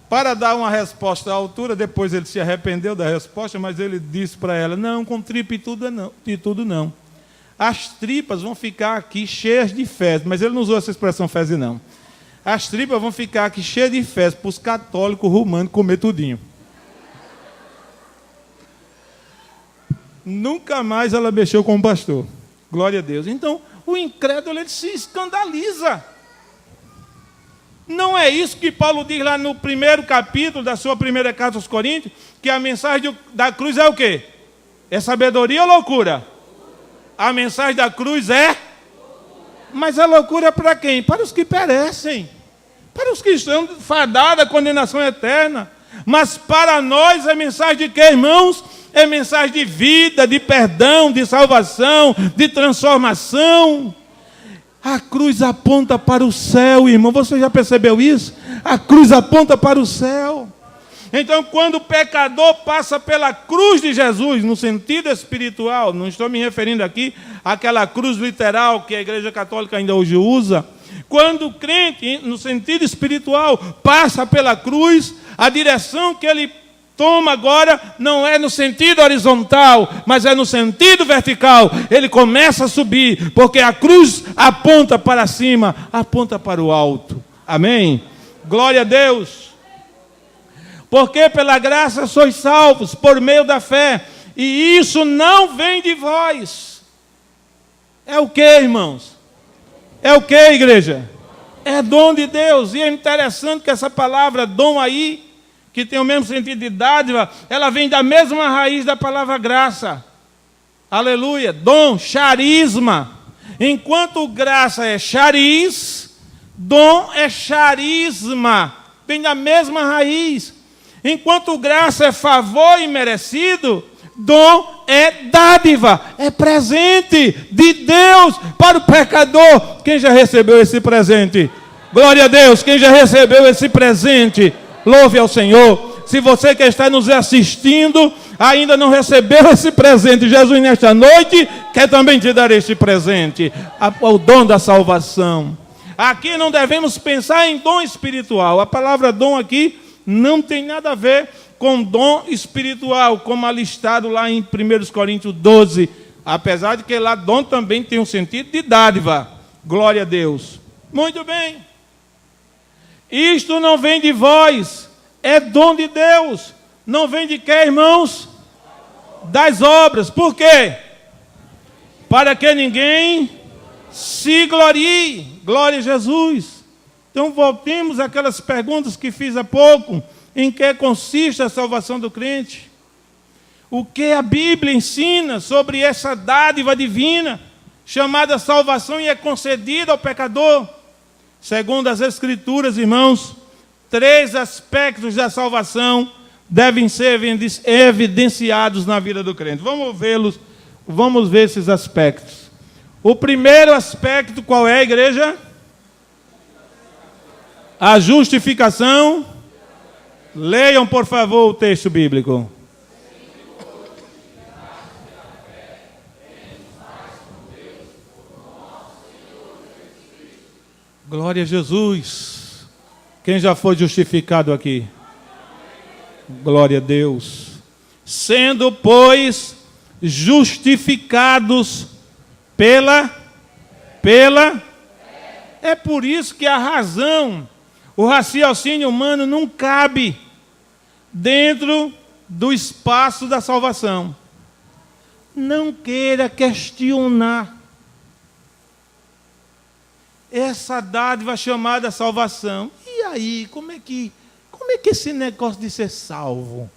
para dar uma resposta à altura, depois ele se arrependeu da resposta, mas ele disse para ela: não, com tripa e tudo não. As tripas vão ficar aqui cheias de fezes, mas ele não usou essa expressão fezes não. As tripas vão ficar aqui cheias de fezes para os católicos romanos comer tudinho. Nunca mais ela mexeu com o pastor. Glória a Deus. Então, o incrédulo, ele se escandaliza. Não é isso que Paulo diz lá no primeiro capítulo da sua primeira carta aos Coríntios, que a mensagem da cruz é o quê? É sabedoria ou loucura? A mensagem da cruz é? Mas a loucura é para quem? Para os que perecem. Para os que estão fadados à condenação eterna. Mas para nós é mensagem de quê, irmãos? É mensagem de vida, de perdão, de salvação, de transformação. A cruz aponta para o céu, irmão. Você já percebeu isso? A cruz aponta para o céu. Então, quando o pecador passa pela cruz de Jesus, no sentido espiritual, não estou me referindo aqui àquela cruz literal que a Igreja Católica ainda hoje usa. Quando o crente, no sentido espiritual, passa pela cruz, a direção que ele toma agora não é no sentido horizontal, mas é no sentido vertical. Ele começa a subir, porque a cruz aponta para cima, aponta para o alto. Amém? Glória a Deus. Porque pela graça sois salvos, por meio da fé. E isso não vem de vós. É o que, irmãos? É o que, igreja? É dom de Deus. E é interessante que essa palavra dom aí, que tem o mesmo sentido de dádiva, ela vem da mesma raiz da palavra graça. Aleluia. Dom, charisma. Enquanto graça é chariz, dom é charisma. Vem da mesma raiz. Enquanto graça é favor imerecido, dom é dádiva, é presente de Deus para o pecador. Quem já recebeu esse presente? Glória a Deus. Quem já recebeu esse presente? Louve ao Senhor. Se você que está nos assistindo ainda não recebeu esse presente, Jesus nesta noite quer também te dar este presente, o dom da salvação. Aqui não devemos pensar em dom espiritual. A palavra dom aqui não tem nada a ver com dom espiritual, como alistado lá em 1 Coríntios 12. Apesar de que lá dom também tem um sentido de dádiva. Glória a Deus. Muito bem. Isto não vem de vós, é dom de Deus. Não vem de quê, irmãos? Das obras. Por quê? Para que ninguém se glorie. Glória a Jesus. Então voltemos àquelas perguntas que fiz há pouco. Em que consiste a salvação do crente? O que a Bíblia ensina sobre essa dádiva divina, chamada salvação, e é concedida ao pecador? Segundo as Escrituras, irmãos, 3 aspectos da salvação devem ser evidenciados na vida do crente. Vamos ver esses aspectos. O primeiro aspecto, qual é, igreja? A justificação. Leiam, por favor, o texto bíblico. Glória a Jesus. Quem já foi justificado aqui? Glória a Deus. Sendo, pois, justificados pela Pela? É por isso que a razão, o raciocínio humano não cabe dentro do espaço da salvação. Não queira questionar essa dádiva chamada salvação. E aí, como é que esse negócio de ser salvo?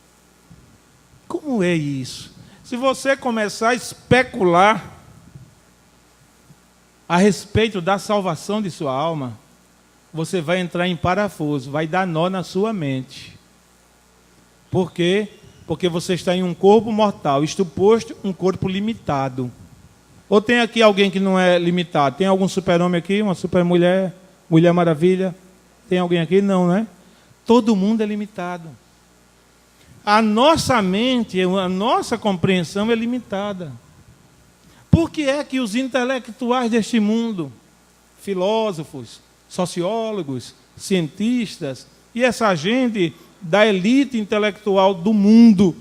Como é isso? Se você começar a especular a respeito da salvação de sua alma, você vai entrar em parafuso, vai dar nó na sua mente. Por quê? Porque você está em um corpo mortal, isto posto, um corpo limitado. Ou tem aqui alguém que não é limitado? Tem algum super-homem aqui, uma super-mulher, Mulher Maravilha? Tem alguém aqui? Não, né? Todo mundo é limitado. A nossa mente, a nossa compreensão é limitada. Por que é que os intelectuais deste mundo, filósofos, sociólogos, cientistas e essa gente da elite intelectual do mundo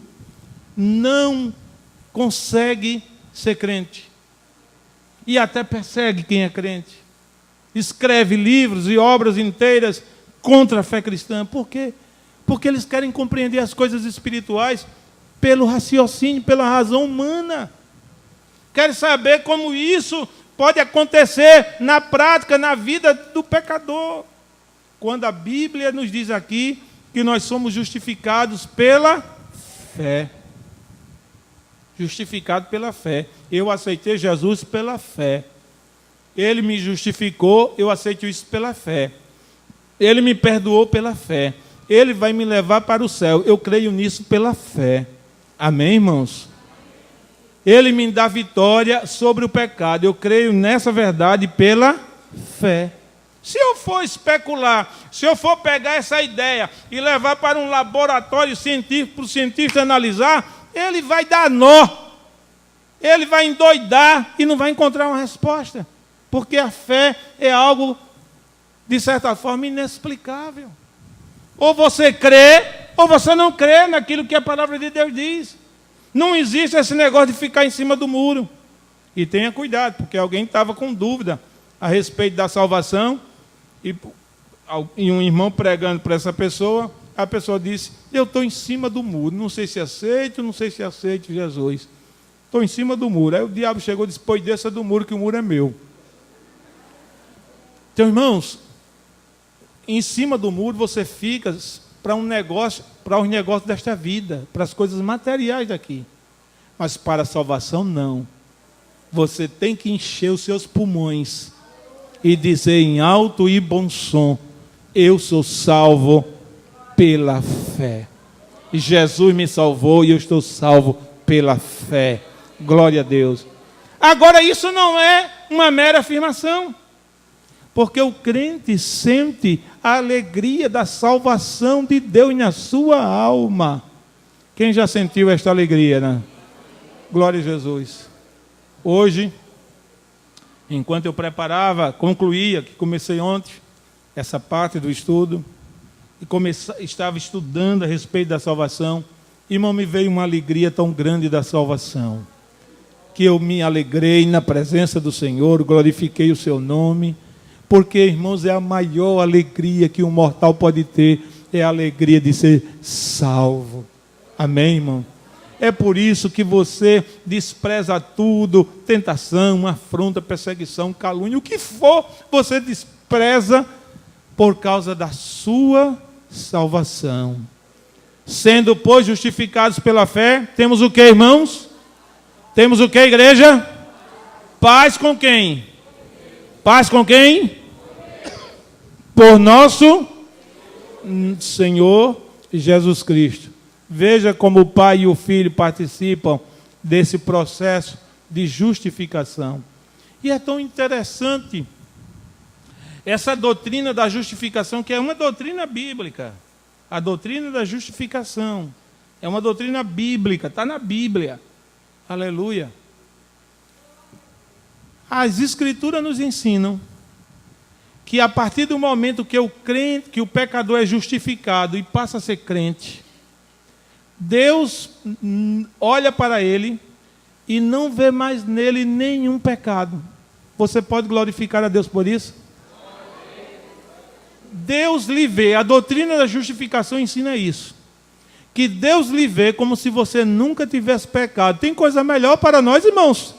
não consegue ser crente? E até persegue quem é crente. Escreve livros e obras inteiras contra a fé cristã. Por quê? Porque eles querem compreender as coisas espirituais pelo raciocínio, pela razão humana. Querem saber como isso pode acontecer na prática, na vida do pecador. Quando a Bíblia nos diz aqui que nós somos justificados pela fé. Justificado pela fé. Eu aceitei Jesus pela fé. Ele me justificou, eu aceito isso pela fé. Ele me perdoou pela fé. Ele vai me levar para o céu. Eu creio nisso pela fé. Amém, irmãos? Ele me dá vitória sobre o pecado. Eu creio nessa verdade pela fé. Se eu for especular, se eu for pegar essa ideia e levar para um laboratório científico, para o cientista analisar, ele vai dar nó. Ele vai endoidar e não vai encontrar uma resposta. Porque a fé é algo, de certa forma, inexplicável. Ou você crê, ou você não crê naquilo que a palavra de Deus diz. Não existe esse negócio de ficar em cima do muro. E tenha cuidado, porque alguém estava com dúvida a respeito da salvação, e um irmão pregando para essa pessoa, a pessoa disse, eu estou em cima do muro, não sei se aceito Jesus. Estou em cima do muro. Aí o diabo chegou e disse, pois desça do muro, que o muro é meu. Então, irmãos, em cima do muro você fica para os negócios desta vida, para as coisas materiais daqui. Mas para a salvação, não. Você tem que encher os seus pulmões e dizer em alto e bom som, eu sou salvo pela fé. E Jesus me salvou e eu estou salvo pela fé. Glória a Deus. Agora, isso não é uma mera afirmação. Porque o crente sente a alegria da salvação de Deus na sua alma. Quem já sentiu esta alegria, né? Glória a Jesus. Hoje, enquanto eu preparava, concluía, que comecei ontem, essa parte do estudo, e estava estudando a respeito da salvação, irmão, me veio uma alegria tão grande da salvação, que eu me alegrei na presença do Senhor, glorifiquei o seu nome, porque, irmãos, é a maior alegria que um mortal pode ter, é a alegria de ser salvo. Amém, irmão? É por isso que você despreza tudo, tentação, afronta, perseguição, calúnia, o que for, você despreza por causa da sua salvação. Sendo, pois, justificados pela fé, temos o que, irmãos? Temos o que, igreja? Paz com quem? Paz com quem? Por nosso Senhor Jesus Cristo. Veja como o Pai e o Filho participam desse processo de justificação. E é tão interessante essa doutrina da justificação, que é uma doutrina bíblica. A doutrina da justificação é uma doutrina bíblica, está na Bíblia. Aleluia. As Escrituras nos ensinam que a partir do momento que o pecador é justificado e passa a ser crente, Deus olha para ele e não vê mais nele nenhum pecado. Você pode glorificar a Deus por isso? Deus lhe vê, a doutrina da justificação ensina isso. Que Deus lhe vê como se você nunca tivesse pecado. Tem coisa melhor para nós, irmãos?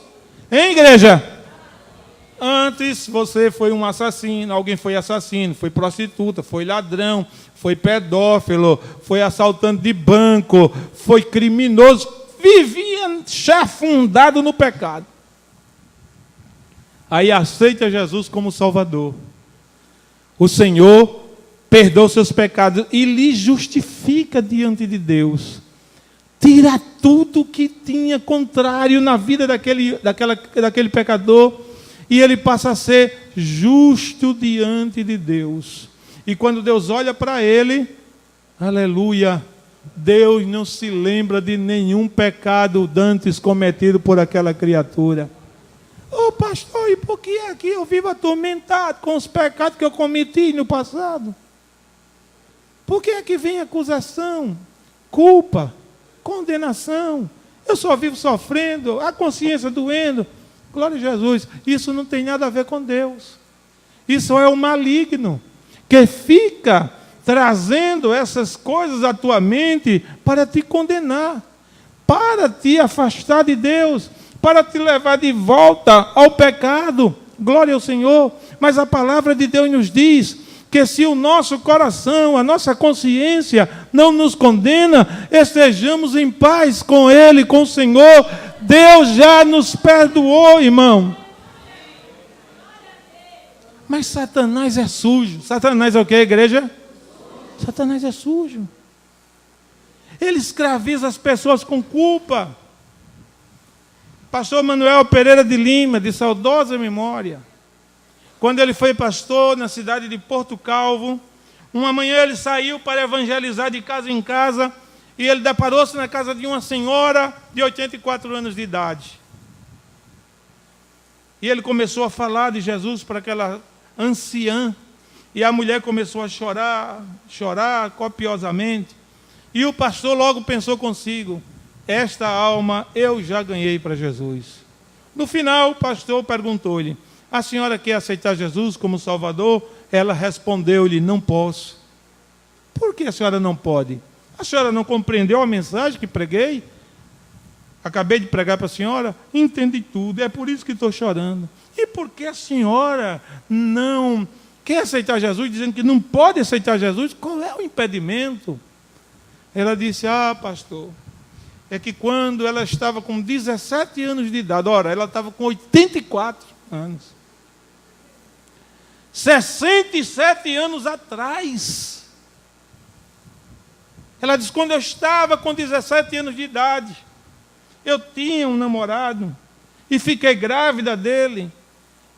Hein, igreja? Antes você foi um assassino, alguém foi assassino, foi prostituta, foi ladrão, foi pedófilo, foi assaltante de banco, foi criminoso, vivia chafundado no pecado. Aí aceita Jesus como Salvador. O Senhor perdoa os seus pecados e lhe justifica diante de Deus. Tira tudo que tinha contrário na vida daquele pecador e ele passa a ser justo diante de Deus. E quando Deus olha para ele, aleluia, Deus não se lembra de nenhum pecado dantes cometido por aquela criatura. Ô pastor, e por que aqui eu vivo atormentado com os pecados que eu cometi no passado? Por que é que vem acusação, culpa, condenação? Eu só vivo sofrendo, a consciência doendo. Glória a Jesus, isso não tem nada a ver com Deus. Isso é o maligno, que fica trazendo essas coisas à tua mente para te condenar, para te afastar de Deus, para te levar de volta ao pecado. Glória ao Senhor. Mas a palavra de Deus nos diz que se o nosso coração, a nossa consciência não nos condena, estejamos em paz com Ele, com o Senhor. Deus já nos perdoou, irmão. Mas Satanás é sujo. Satanás é o que, igreja? Satanás é sujo. Ele escraviza as pessoas com culpa. Pastor Manuel Pereira de Lima, de saudosa memória, quando ele foi pastor na cidade de Porto Calvo, uma manhã ele saiu para evangelizar de casa em casa, e ele deparou-se na casa de uma senhora de 84 anos de idade. E ele começou a falar de Jesus para aquela anciã, e a mulher começou a chorar copiosamente, e o pastor logo pensou consigo: esta alma eu já ganhei para Jesus. No final, o pastor perguntou-lhe: a senhora quer aceitar Jesus como Salvador? Ela respondeu-lhe: não posso. Por que a senhora não pode? A senhora não compreendeu a mensagem que preguei? Acabei de pregar para a senhora? Entendi tudo, é por isso que estou chorando. E por que a senhora não quer aceitar Jesus, dizendo que não pode aceitar Jesus? Qual é o impedimento? Ela disse: ah, pastor, é que quando ela estava com 17 anos de idade, ora, ela estava com 84 anos. 67 anos atrás. Ela disse: quando eu estava com 17 anos de idade, eu tinha um namorado e fiquei grávida dele.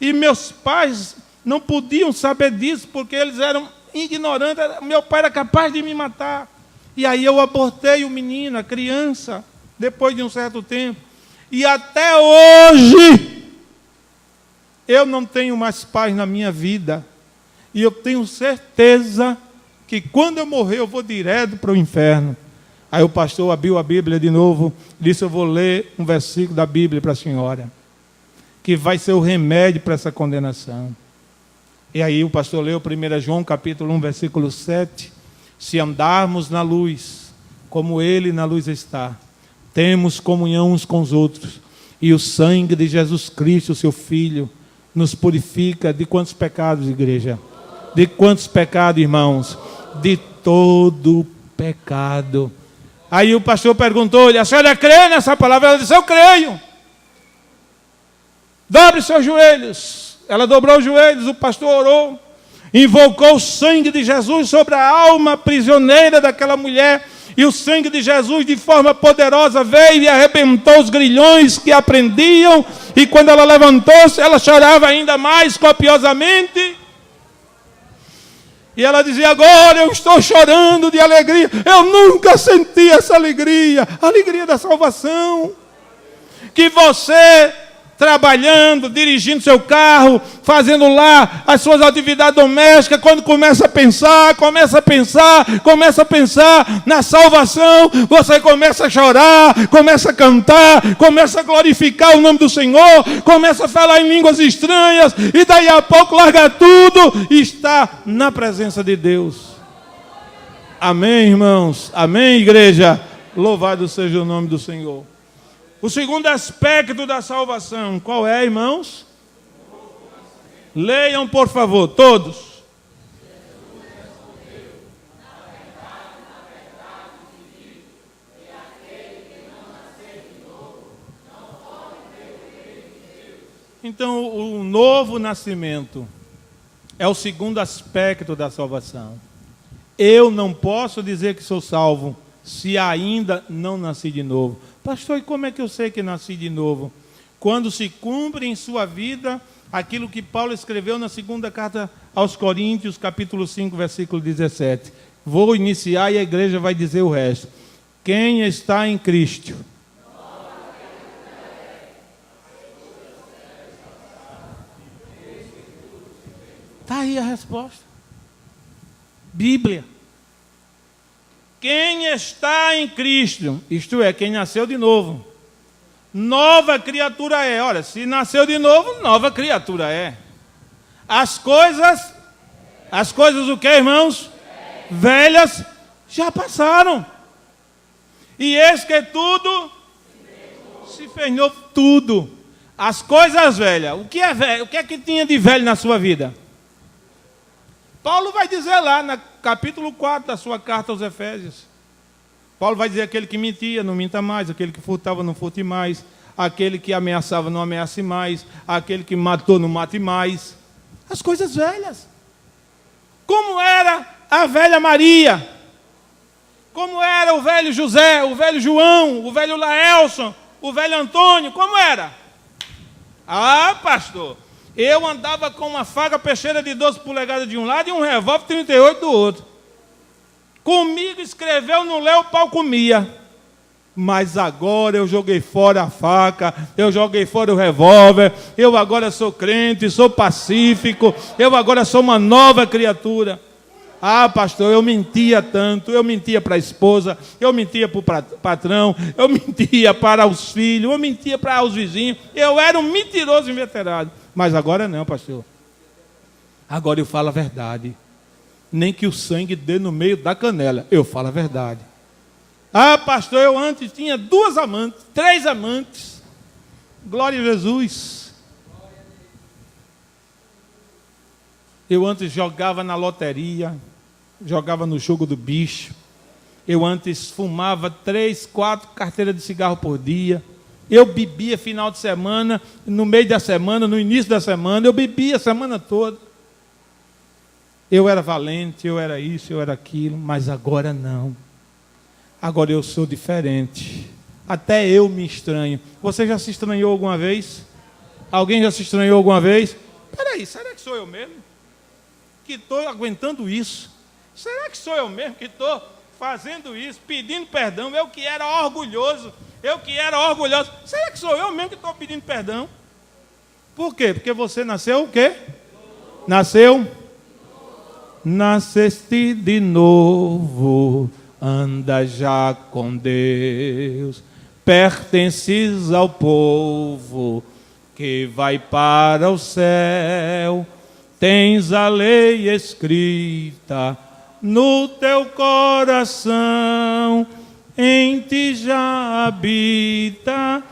E meus pais não podiam saber disso porque eles eram ignorantes. Meu pai era capaz de me matar. E aí eu abortei o menino, a criança, depois de um certo tempo. E até hoje, eu não tenho mais paz na minha vida. E eu tenho certeza que quando eu morrer, eu vou direto para o inferno. Aí o pastor abriu a Bíblia de novo, disse: eu vou ler um versículo da Bíblia para a senhora, que vai ser o remédio para essa condenação. E aí o pastor leu 1 João capítulo 1, versículo 7. Se andarmos na luz, como Ele na luz está, temos comunhão uns com os outros, e o sangue de Jesus Cristo, seu Filho, nos purifica de quantos pecados, igreja? De quantos pecados, irmãos? De todo pecado. Aí o pastor perguntou-lhe: a senhora crê nessa palavra? Ela disse: eu creio. Dobre seus joelhos. Ela dobrou os joelhos, o pastor orou, invocou o sangue de Jesus sobre a alma prisioneira daquela mulher, e o sangue de Jesus de forma poderosa veio e arrebentou os grilhões que a prendiam, e quando ela levantou-se, ela chorava ainda mais copiosamente, e ela dizia: agora eu estou chorando de alegria, eu nunca senti essa alegria, a alegria da salvação, que você trabalhando, dirigindo seu carro, fazendo lá as suas atividades domésticas, quando começa a pensar na salvação, você começa a chorar, começa a cantar, começa a glorificar o nome do Senhor, começa a falar em línguas estranhas, e daí a pouco larga tudo e está na presença de Deus. Amém, irmãos? Amém, igreja? Louvado seja o nome do Senhor. O segundo aspecto da salvação, qual é, irmãos? Leiam, por favor, todos. Então, o novo nascimento é o segundo aspecto da salvação. Eu não posso dizer que sou salvo se ainda não nasci de novo. Pastor, e como é que eu sei que nasci de novo? Quando se cumpre em sua vida aquilo que Paulo escreveu na segunda carta aos Coríntios, capítulo 5, versículo 17. Vou iniciar e a igreja vai dizer o resto. Quem está em Cristo? Está aí a resposta. Bíblia. Quem está em Cristo, isto é, quem nasceu de novo, nova criatura é. Olha, se nasceu de novo, nova criatura é. As coisas o que, irmãos? Velhas já passaram. E eis que tudo se fez novo, tudo. As coisas velhas. O que é velho? O que é que tinha de velho na sua vida? Paulo vai dizer lá, no capítulo 4 da sua carta aos Efésios. Paulo vai dizer: aquele que mentia, não minta mais. Aquele que furtava, não furte mais. Aquele que ameaçava, não ameace mais. Aquele que matou, não mate mais. As coisas velhas. Como era a velha Maria? Como era o velho José, o velho João, o velho Laelson, o velho Antônio? Como era? Ah, pastor, eu andava com uma faca peixeira de 12 polegadas de um lado e um revólver 38 do outro. Comigo escreveu, não leu, o pau comia. Mas agora eu joguei fora a faca, eu joguei fora o revólver, eu agora sou crente, sou pacífico, eu agora sou uma nova criatura. Ah, pastor, eu mentia tanto, eu mentia para a esposa, eu mentia para o patrão, eu mentia para os filhos, eu mentia para os vizinhos, eu era um mentiroso inveterado. Mas agora não, pastor. Agora eu falo a verdade. Nem que o sangue dê no meio da canela, eu falo a verdade. Ah, pastor, eu antes tinha 2 amantes, 3 amantes. Glória a Jesus. Eu antes jogava na loteria, jogava no jogo do bicho. Eu antes fumava 3, 4 carteiras de cigarro por dia. Eu bebia final de semana, no meio da semana, no início da semana. Eu bebia a semana toda. Eu era valente, eu era isso, eu era aquilo. Mas agora não. Agora eu sou diferente. Até eu me estranho. Você já se estranhou alguma vez? Alguém já se estranhou alguma vez? Peraí, será que sou eu mesmo que estou aguentando isso? Será que sou eu mesmo que estou fazendo isso, pedindo perdão? Eu que era orgulhoso, será que sou eu mesmo que estou pedindo perdão? Por quê? Porque você nasceu o quê? Nasceste de novo, anda já com Deus, pertences ao povo que vai para o céu. Tens a lei escrita no teu coração, em ti já habita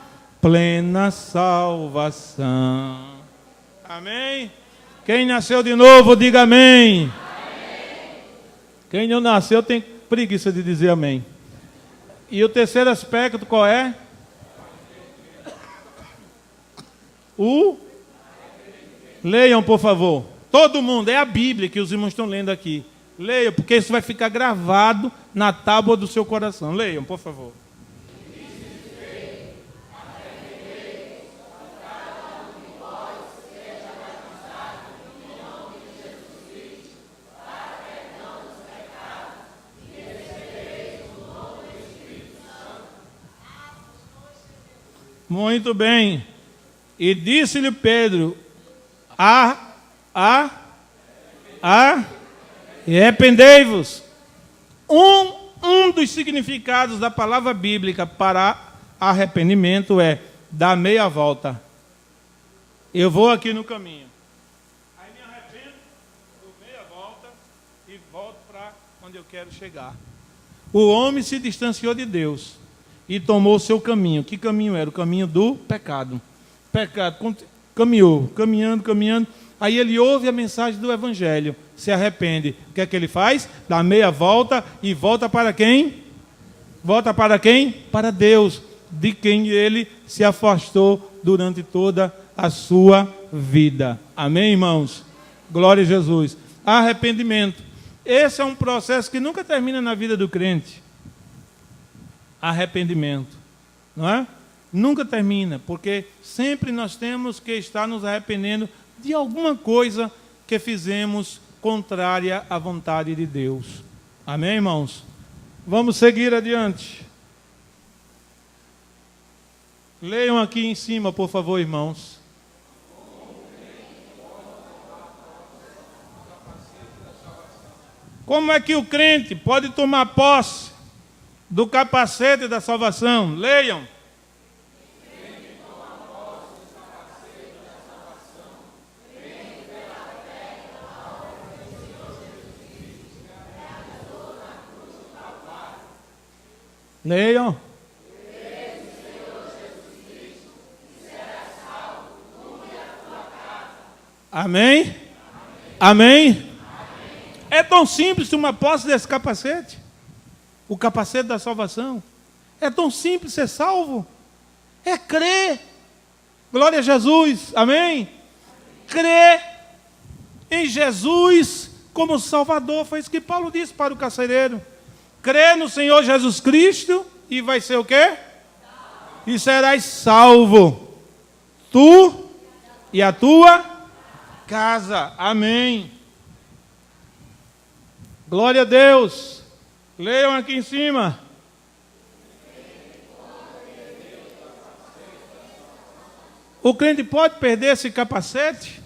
plena salvação. Amém? Quem nasceu de novo, diga amém. Amém. Quem não nasceu tem preguiça de dizer amém. E o terceiro aspecto qual é? Leiam, por favor. Todo mundo, é a Bíblia que os irmãos estão lendo aqui. Leiam, porque isso vai ficar gravado na tábua do seu coração. Leiam, por favor. Muito bem. E disse-lhe Pedro, e arrependei-vos. Um dos significados da palavra bíblica para arrependimento é dar meia volta. Eu vou aqui no caminho. Aí me arrependo, dou meia volta e volto para onde eu quero chegar. O homem se distanciou de Deus e tomou o seu caminho. Que caminho era? O caminho do pecado. Pecado, caminhou, caminhando. Aí ele ouve a mensagem do Evangelho, se arrepende. O que é que ele faz? Dá meia volta e volta para quem? Volta para quem? Para Deus, de quem ele se afastou durante toda a sua vida. Amém, irmãos? Glória a Jesus. Arrependimento. Esse é um processo que nunca termina na vida do crente. Arrependimento. Não é? Nunca termina, porque sempre nós temos que estar nos arrependendo de alguma coisa que fizemos contrária à vontade de Deus. Amém, irmãos? Vamos seguir adiante. Leiam aqui em cima, por favor, irmãos. Como é que o crente pode tomar posse do capacete da salvação? Leiam. Leiam. Amém? Amém? É tão simples tomar posse desse capacete. O capacete da salvação. É tão simples ser salvo. É crer. Glória a Jesus. Amém? Crer em Jesus como Salvador. Foi isso que Paulo disse para o carcereiro. Crê no Senhor Jesus Cristo e vai ser o quê? E serás salvo. Tu e a tua casa. Amém. Glória a Deus. Leiam aqui em cima. O crente pode perder esse capacete?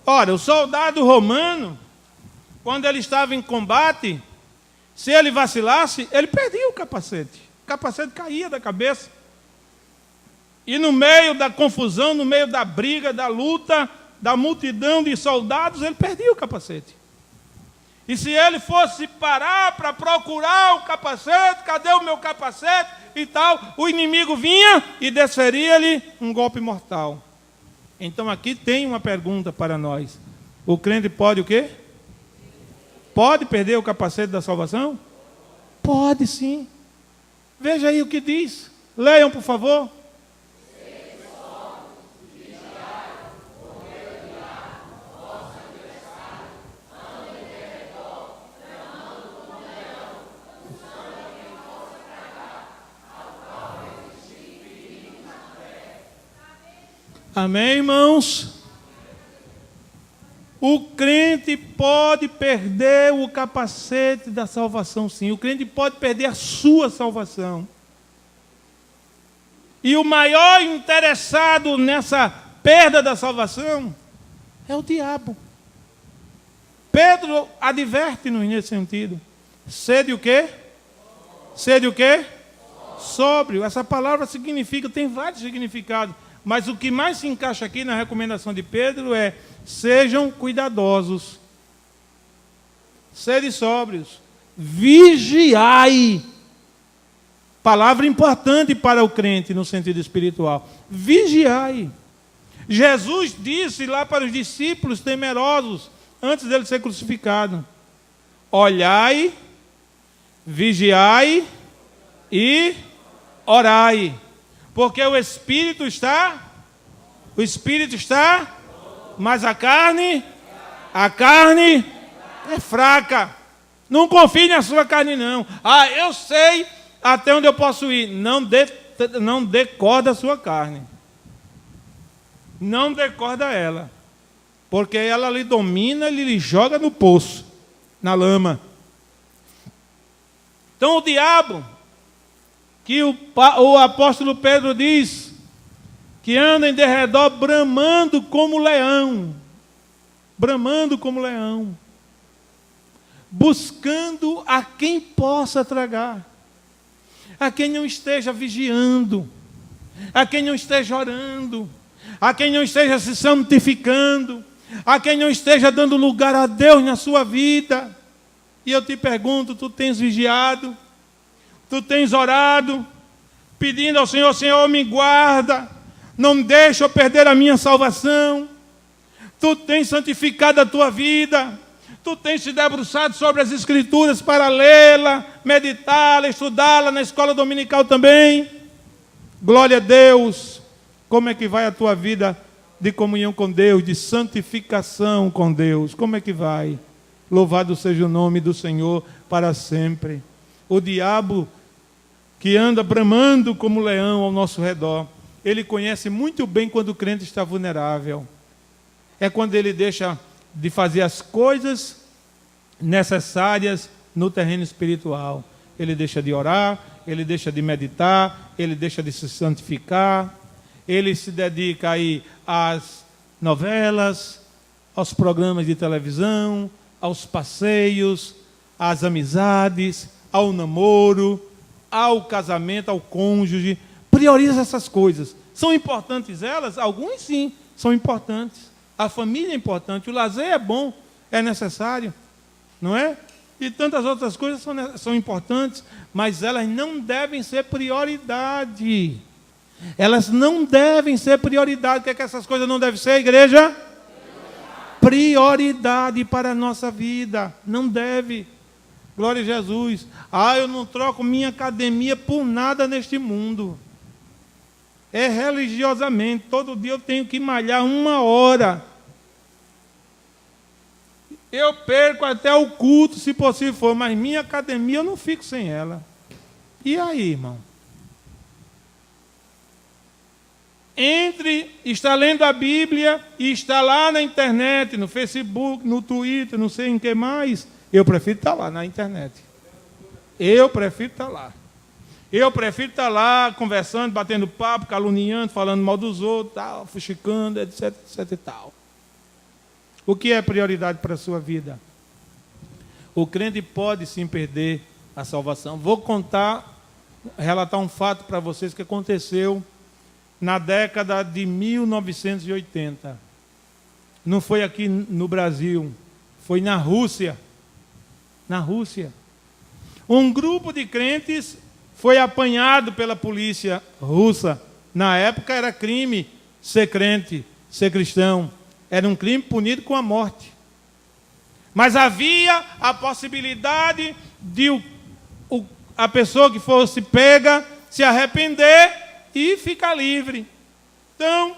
Ora, o soldado romano, quando ele estava em combate, se ele vacilasse, ele perdia o capacete. O capacete caía da cabeça. E no meio da confusão, no meio da briga, da luta, da multidão de soldados, ele perdia o capacete. E se ele fosse parar para procurar o capacete, cadê o meu capacete e tal, o inimigo vinha e desferia-lhe um golpe mortal. Então aqui tem uma pergunta para nós. O crente pode o quê? Pode perder o capacete da salvação? Pode sim. Veja aí o que diz. Leiam, por favor. Amém, irmãos? O crente pode perder o capacete da salvação, sim. O crente pode perder a sua salvação. E o maior interessado nessa perda da salvação é o diabo. Pedro adverte-nos nesse sentido. Sede o quê? Sede o quê? Sóbrio. Essa palavra significa, tem vários significados. Mas o que mais se encaixa aqui na recomendação de Pedro é: sejam cuidadosos, sede sóbrios, vigiai. Palavra importante para o crente no sentido espiritual. Vigiai. Jesus disse lá para os discípulos temerosos, antes dele ser crucificado: olhai, vigiai e orai. Porque o espírito está, mas a carne é fraca. Não confie na sua carne, não. Ah, eu sei até onde eu posso ir. Não dê corda à sua carne. Não dê corda a ela. Porque ela lhe domina, ele lhe joga no poço, na lama. Então o diabo, que o apóstolo Pedro diz que anda em derredor bramando como leão, buscando a quem possa tragar, a quem não esteja vigiando, a quem não esteja orando, a quem não esteja se santificando, a quem não esteja dando lugar a Deus na sua vida. E eu te pergunto, tu tens vigiado? Tu tens orado? Pedindo ao Senhor, Senhor, me guarda, não deixa eu perder a minha salvação. Tu tens santificado a tua vida, tu tens te debruçado sobre as Escrituras para lê-la, meditá-la, estudá-la na escola dominical também. Glória a Deus. Como é que vai a tua vida de comunhão com Deus, de santificação com Deus? Como é que vai? Louvado seja o nome do Senhor para sempre. O diabo que anda bramando como leão ao nosso redor, ele conhece muito bem quando o crente está vulnerável. É quando ele deixa de fazer as coisas necessárias no terreno espiritual. Ele deixa de orar, ele deixa de meditar, ele deixa de se santificar, ele se dedica aí às novelas, aos programas de televisão, aos passeios, às amizades, ao namoro, ao casamento, ao cônjuge. Prioriza essas coisas. São importantes elas? Alguns sim, são importantes. A família é importante, o lazer é bom, é necessário, não é? E tantas outras coisas são importantes, mas elas não devem ser prioridade. Elas não devem ser prioridade. O que é que essas coisas não devem ser, igreja? Prioridade para a nossa vida. Não deve. Glória a Jesus. Eu não troco minha academia por nada neste mundo. É religiosamente. Todo dia eu tenho que malhar 1 hora. Eu perco até o culto, se possível for, mas minha academia eu não fico sem ela. E aí, irmão? Entre estar lendo a Bíblia e estar lá na internet, no Facebook, no Twitter, não sei em que mais, eu prefiro estar lá na internet. Eu prefiro estar lá. Eu prefiro estar lá conversando, batendo papo, caluniando, falando mal dos outros, tal, fuxicando, etc, etc e tal. O que é prioridade para a sua vida? O crente pode sim perder a salvação. Vou relatar um fato para vocês que aconteceu na década de 1980. Não foi aqui no Brasil, foi na Rússia. Na Rússia. Um grupo de crentes foi apanhado pela polícia russa. Na época era crime ser crente, ser cristão. Era um crime punido com a morte. Mas havia a possibilidade de a pessoa que fosse pega se arrepender e ficar livre. Então,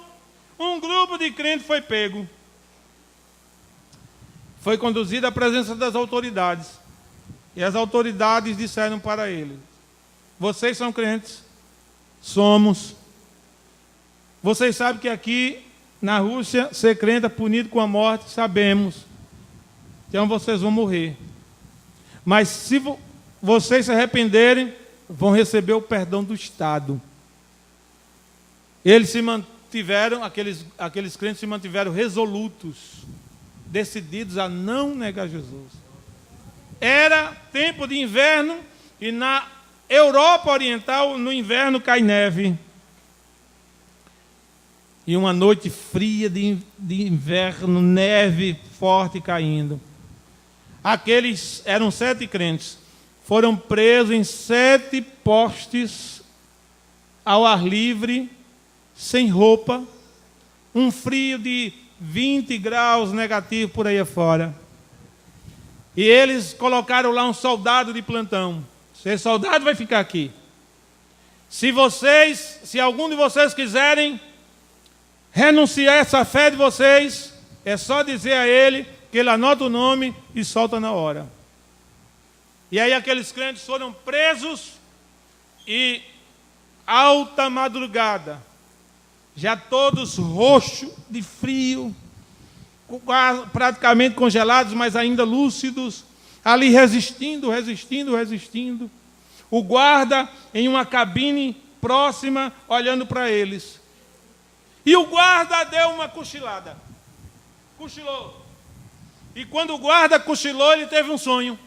um grupo de crentes foi pego. Foi conduzido à presença das autoridades. E as autoridades disseram para ele: vocês são crentes? Somos. Vocês sabem que aqui na Rússia, ser crente é punido com a morte, sabemos. Então vocês vão morrer. Mas se vocês se arrependerem, vão receber o perdão do Estado. Eles se mantiveram, aqueles crentes se mantiveram resolutos, decididos a não negar Jesus. Era tempo de inverno e na Europa Oriental, no inverno, cai neve. E uma noite fria de inverno, neve forte caindo. Aqueles eram 7 crentes. Foram presos em 7 postes ao ar livre, sem roupa, um frio de 20 graus negativo por aí afora. E eles colocaram lá um soldado de plantão. Esse soldado vai ficar aqui. Se algum de vocês quiserem renunciar a essa fé de vocês, é só dizer a ele que ele anota o nome e solta na hora. E aí aqueles crentes foram presos e alta madrugada, já todos roxos de frio, praticamente congelados, mas ainda lúcidos, ali resistindo. O guarda em uma cabine próxima, olhando para eles. E o guarda deu uma cochilada. Cochilou. E quando o guarda cochilou, ele teve um sonho.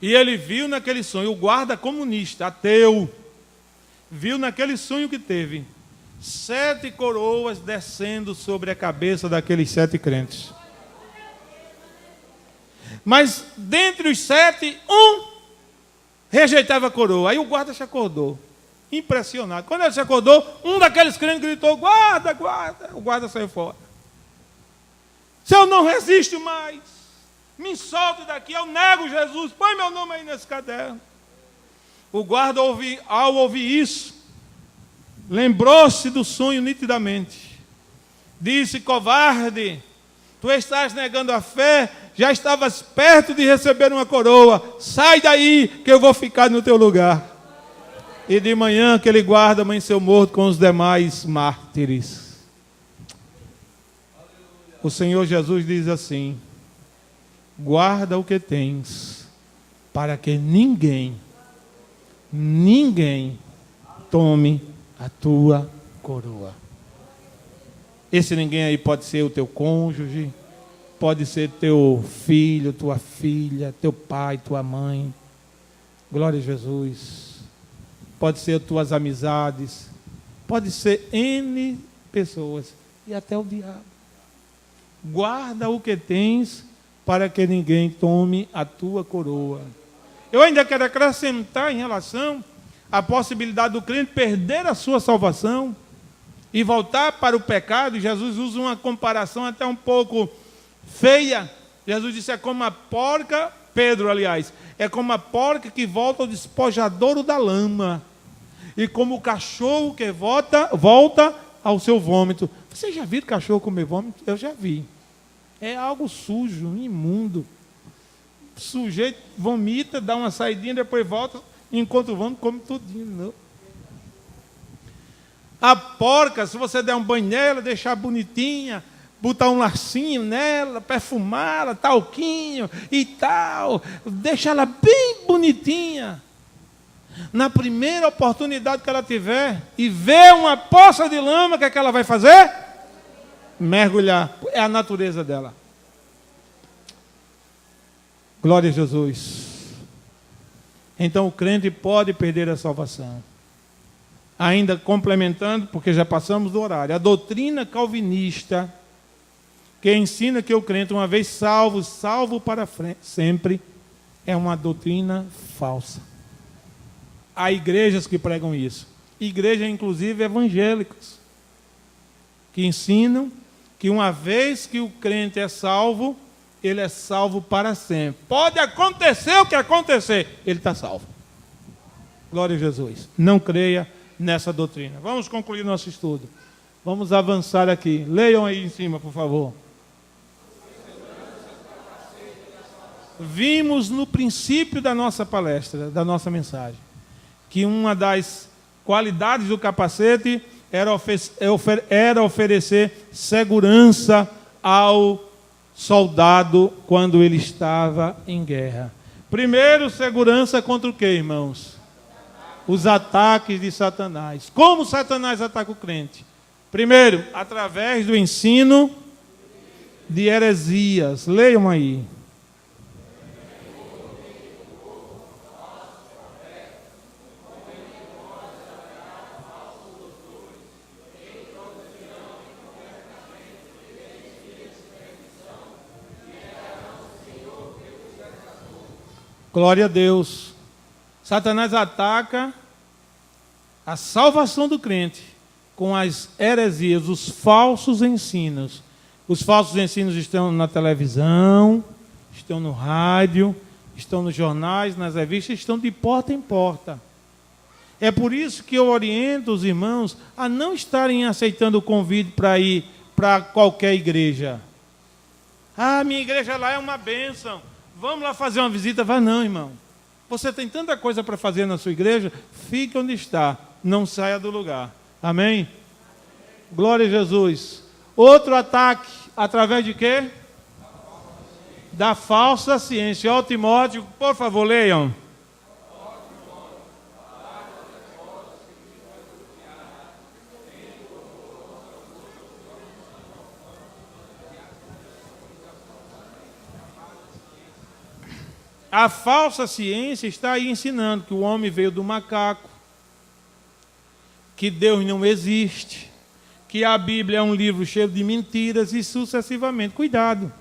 E ele viu naquele sonho, o guarda comunista, ateu, viu naquele sonho que teve 7 coroas descendo sobre a cabeça daqueles 7 crentes. Mas dentre os 7, um rejeitava a coroa. Aí o guarda se acordou, impressionado. Quando ele se acordou, um daqueles crentes gritou: guarda, guarda. O guarda saiu fora. Se eu não resisto mais, me solte daqui, eu nego Jesus, põe meu nome aí nesse caderno. O guarda, ao ouvir isso, lembrou-se do sonho nitidamente. Disse: covarde, tu estás negando a fé, já estavas perto de receber uma coroa, sai daí que eu vou ficar no teu lugar. E de manhã aquele guarda amanheceu morto com os demais mártires. O Senhor Jesus diz assim: guarda o que tens, para que ninguém tome a tua coroa. Esse ninguém aí pode ser o teu cônjuge, pode ser teu filho, tua filha, teu pai, tua mãe. Glória a Jesus. Pode ser tuas amizades, pode ser N pessoas e até o diabo. Guarda o que tens, para que ninguém tome a tua coroa. Eu ainda quero acrescentar em relação à possibilidade do crente perder a sua salvação e voltar para o pecado. Jesus usa uma comparação até um pouco feia. Jesus disse: é como a porca, Pedro, aliás, é como a porca que volta ao despojadouro da lama, e como o cachorro que volta ao seu vômito. Vocês já viram cachorro comer vômito? Eu já vi. É algo sujo, imundo. O sujeito vomita, dá uma saidinha, depois volta, enquanto o vômito come tudinho. Não. A porca, se você der um banho nela, deixar bonitinha, botar um lacinho nela, perfumá-la, talquinho e tal, deixa ela bem bonitinha. Na primeira oportunidade que ela tiver e ver uma poça de lama, o que é que ela vai fazer? Mergulhar. É a natureza dela. Glória a Jesus. Então o crente pode perder a salvação. Ainda complementando, porque já passamos do horário, a doutrina calvinista, que ensina que o crente, uma vez salvo, salvo para sempre, é uma doutrina falsa. Há igrejas que pregam isso. Igrejas, inclusive, evangélicas, que ensinam que uma vez que o crente é salvo, ele é salvo para sempre. Pode acontecer o que acontecer, ele está salvo. Glória a Jesus. Não creia nessa doutrina. Vamos concluir nosso estudo. Vamos avançar aqui. Leiam aí em cima, por favor. Vimos no princípio da nossa palestra, da nossa mensagem, que uma das qualidades do capacete era oferecer segurança ao soldado quando ele estava em guerra. Primeiro, segurança contra o quê, irmãos? Os ataques de Satanás. Como Satanás ataca o crente? Primeiro, através do ensino de heresias. Leiam aí. Glória a Deus. Satanás ataca a salvação do crente com as heresias, os falsos ensinos. Os falsos ensinos estão na televisão, estão no rádio, estão nos jornais, nas revistas, estão de porta em porta. É por isso que eu oriento os irmãos a não estarem aceitando o convite para ir para qualquer igreja. Ah, minha igreja lá é uma bênção. Vamos lá fazer uma visita. Vá não, irmão. Você tem tanta coisa para fazer na sua igreja, fique onde está. Não saia do lugar. Amém? Glória a Jesus. Outro ataque, através de quê? Da falsa ciência. Ó, Timóteo, por favor, leiam. A falsa ciência está aí ensinando que o homem veio do macaco, que Deus não existe, que a Bíblia é um livro cheio de mentiras e sucessivamente. Cuidado,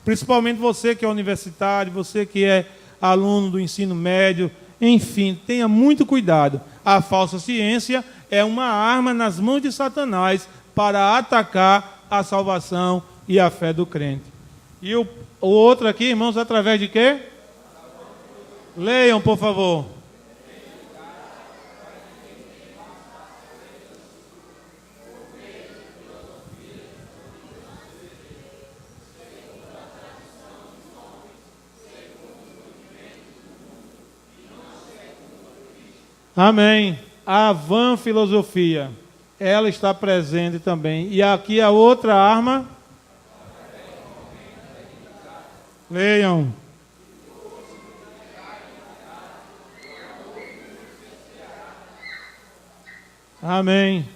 principalmente você que é universitário, você que é aluno do ensino médio, enfim, tenha muito cuidado. A falsa ciência é uma arma nas mãos de Satanás para atacar a salvação e a fé do crente. E o outro aqui, irmãos, através de quê? Leiam, por favor. Amém. A vã filosofia, ela está presente também. E aqui a outra arma. Leiam. Amém.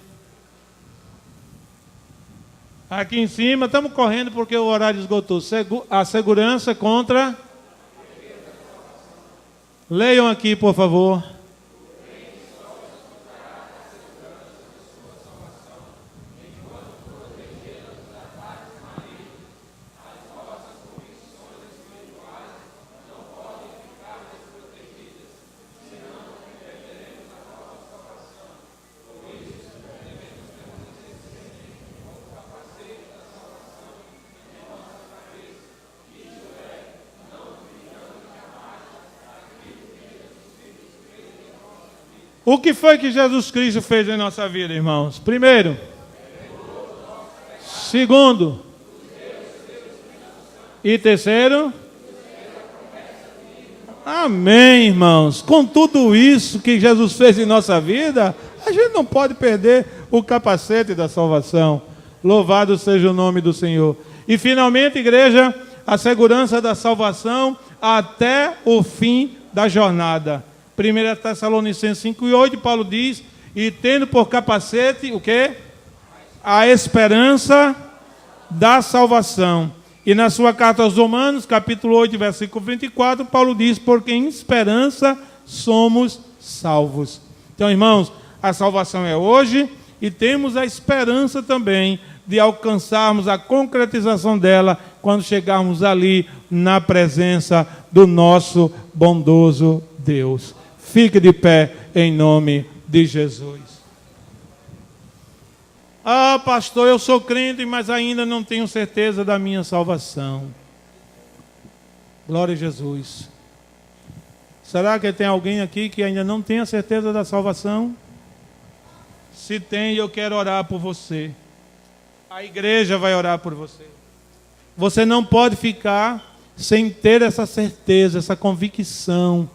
Aqui em cima, estamos correndo porque o horário esgotou. A segurança contra. Leiam aqui, por favor. O que foi que Jesus Cristo fez em nossa vida, irmãos? Primeiro. Segundo. E terceiro. Amém, irmãos. Com tudo isso que Jesus fez em nossa vida, a gente não pode perder o capacete da salvação. Louvado seja o nome do Senhor. E finalmente, igreja, a segurança da salvação até o fim da jornada. 1 Tessalonicenses 5:8, Paulo diz, e tendo por capacete, o quê? A esperança da salvação. E na sua carta aos Romanos, capítulo 8, versículo 24, Paulo diz, porque em esperança somos salvos. Então, irmãos, a salvação é hoje e temos a esperança também de alcançarmos a concretização dela quando chegarmos ali na presença do nosso bondoso Deus. Fique de pé em nome de Jesus. Ah, pastor, eu sou crente, mas ainda não tenho certeza da minha salvação. Glória a Jesus. Será que tem alguém aqui que ainda não tem a certeza da salvação? Se tem, eu quero orar por você. A igreja vai orar por você. Você não pode ficar sem ter essa certeza, essa convicção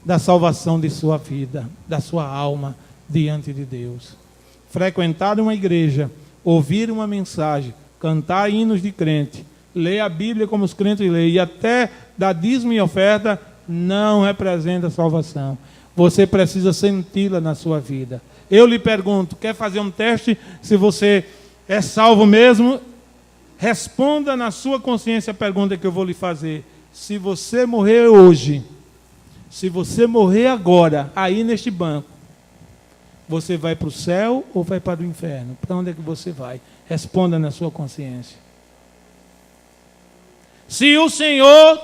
da salvação de sua vida, da sua alma diante de Deus. Frequentar uma igreja, ouvir uma mensagem, cantar hinos de crente, ler a Bíblia como os crentes leem e até dar dízimo e oferta não representa a salvação. Você precisa senti-la na sua vida. Eu lhe pergunto, quer fazer um teste se você é salvo mesmo? Responda na sua consciência a pergunta que eu vou lhe fazer. Se você morrer hoje, se você morrer agora, aí neste banco, você vai para o céu ou vai para o inferno? Para onde é que você vai? Responda na sua consciência. Se o Senhor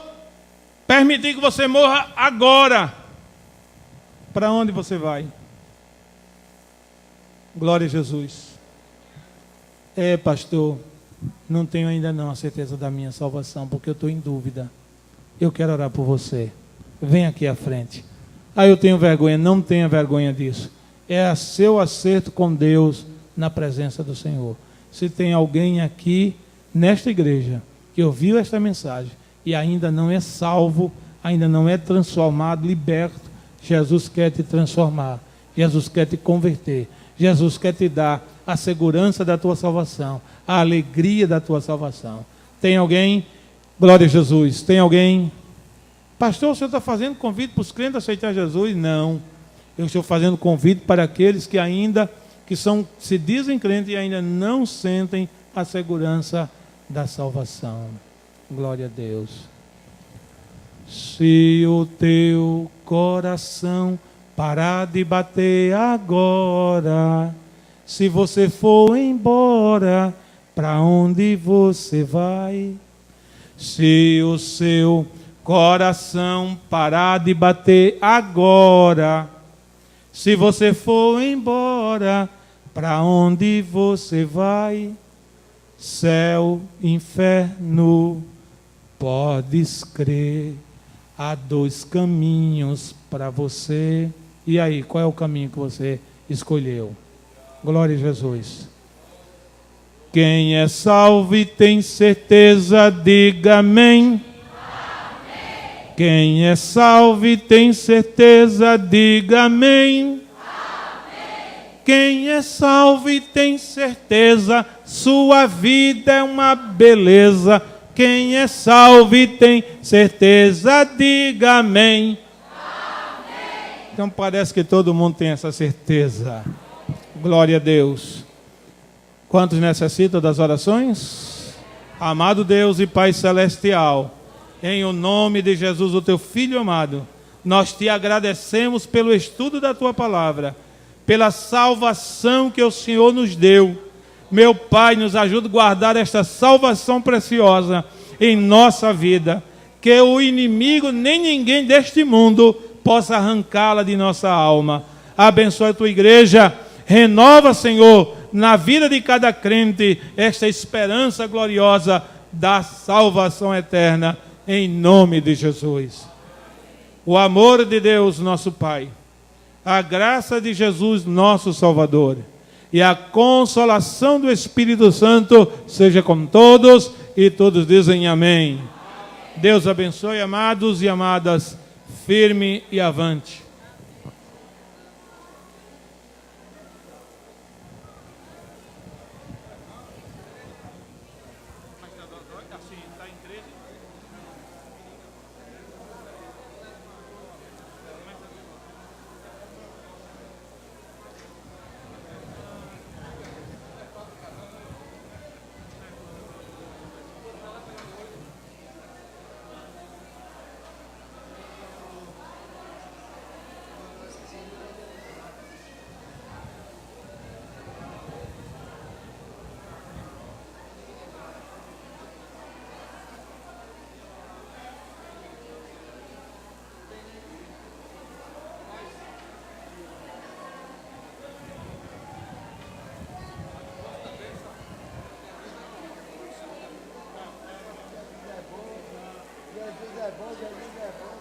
permitir que você morra agora, para onde você vai? Glória a Jesus. Pastor, não tenho ainda não a certeza da minha salvação, porque eu estou em dúvida. Eu quero orar por você. Vem aqui à frente. Eu tenho vergonha. Não tenha vergonha disso. É seu acerto com Deus na presença do Senhor. Se tem alguém aqui nesta igreja que ouviu esta mensagem e ainda não é salvo, ainda não é transformado, liberto, Jesus quer te transformar. Jesus quer te converter. Jesus quer te dar a segurança da tua salvação, a alegria da tua salvação. Tem alguém? Glória a Jesus. Tem alguém? Pastor, o senhor está fazendo convite para os crentes aceitar Jesus? Não. Eu estou fazendo convite para aqueles que ainda, se dizem crentes e ainda não sentem a segurança da salvação. Glória a Deus. Se o teu coração parar de bater agora, se você for embora, para onde você vai? Se o seu coração parar de bater agora, se você for embora, para onde você vai? Céu, inferno, podes crer, há 2 caminhos para você. E aí, qual é o caminho que você escolheu? Glória a Jesus. Quem é salvo e tem certeza, diga amém. Quem é salvo e tem certeza, diga amém. Quem é salvo e tem certeza, sua vida é uma beleza. Quem é salvo e tem certeza, diga amém. Então parece que todo mundo tem essa certeza. Glória a Deus. Quantos necessitam das orações? Amado Deus e Pai Celestial, em o nome de Jesus, o teu Filho amado, nós te agradecemos pelo estudo da tua palavra, pela salvação que o Senhor nos deu. Meu Pai, nos ajuda a guardar esta salvação preciosa em nossa vida, que o inimigo nem ninguém deste mundo possa arrancá-la de nossa alma. Abençoa a tua igreja, renova, Senhor, na vida de cada crente, esta esperança gloriosa da salvação eterna, em nome de Jesus. O amor de Deus, nosso Pai, a graça de Jesus, nosso Salvador, e a consolação do Espírito Santo seja com todos, e todos dizem amém. Deus abençoe, amados e amadas, firme e avante. Jesus é bom, Jesus é bom.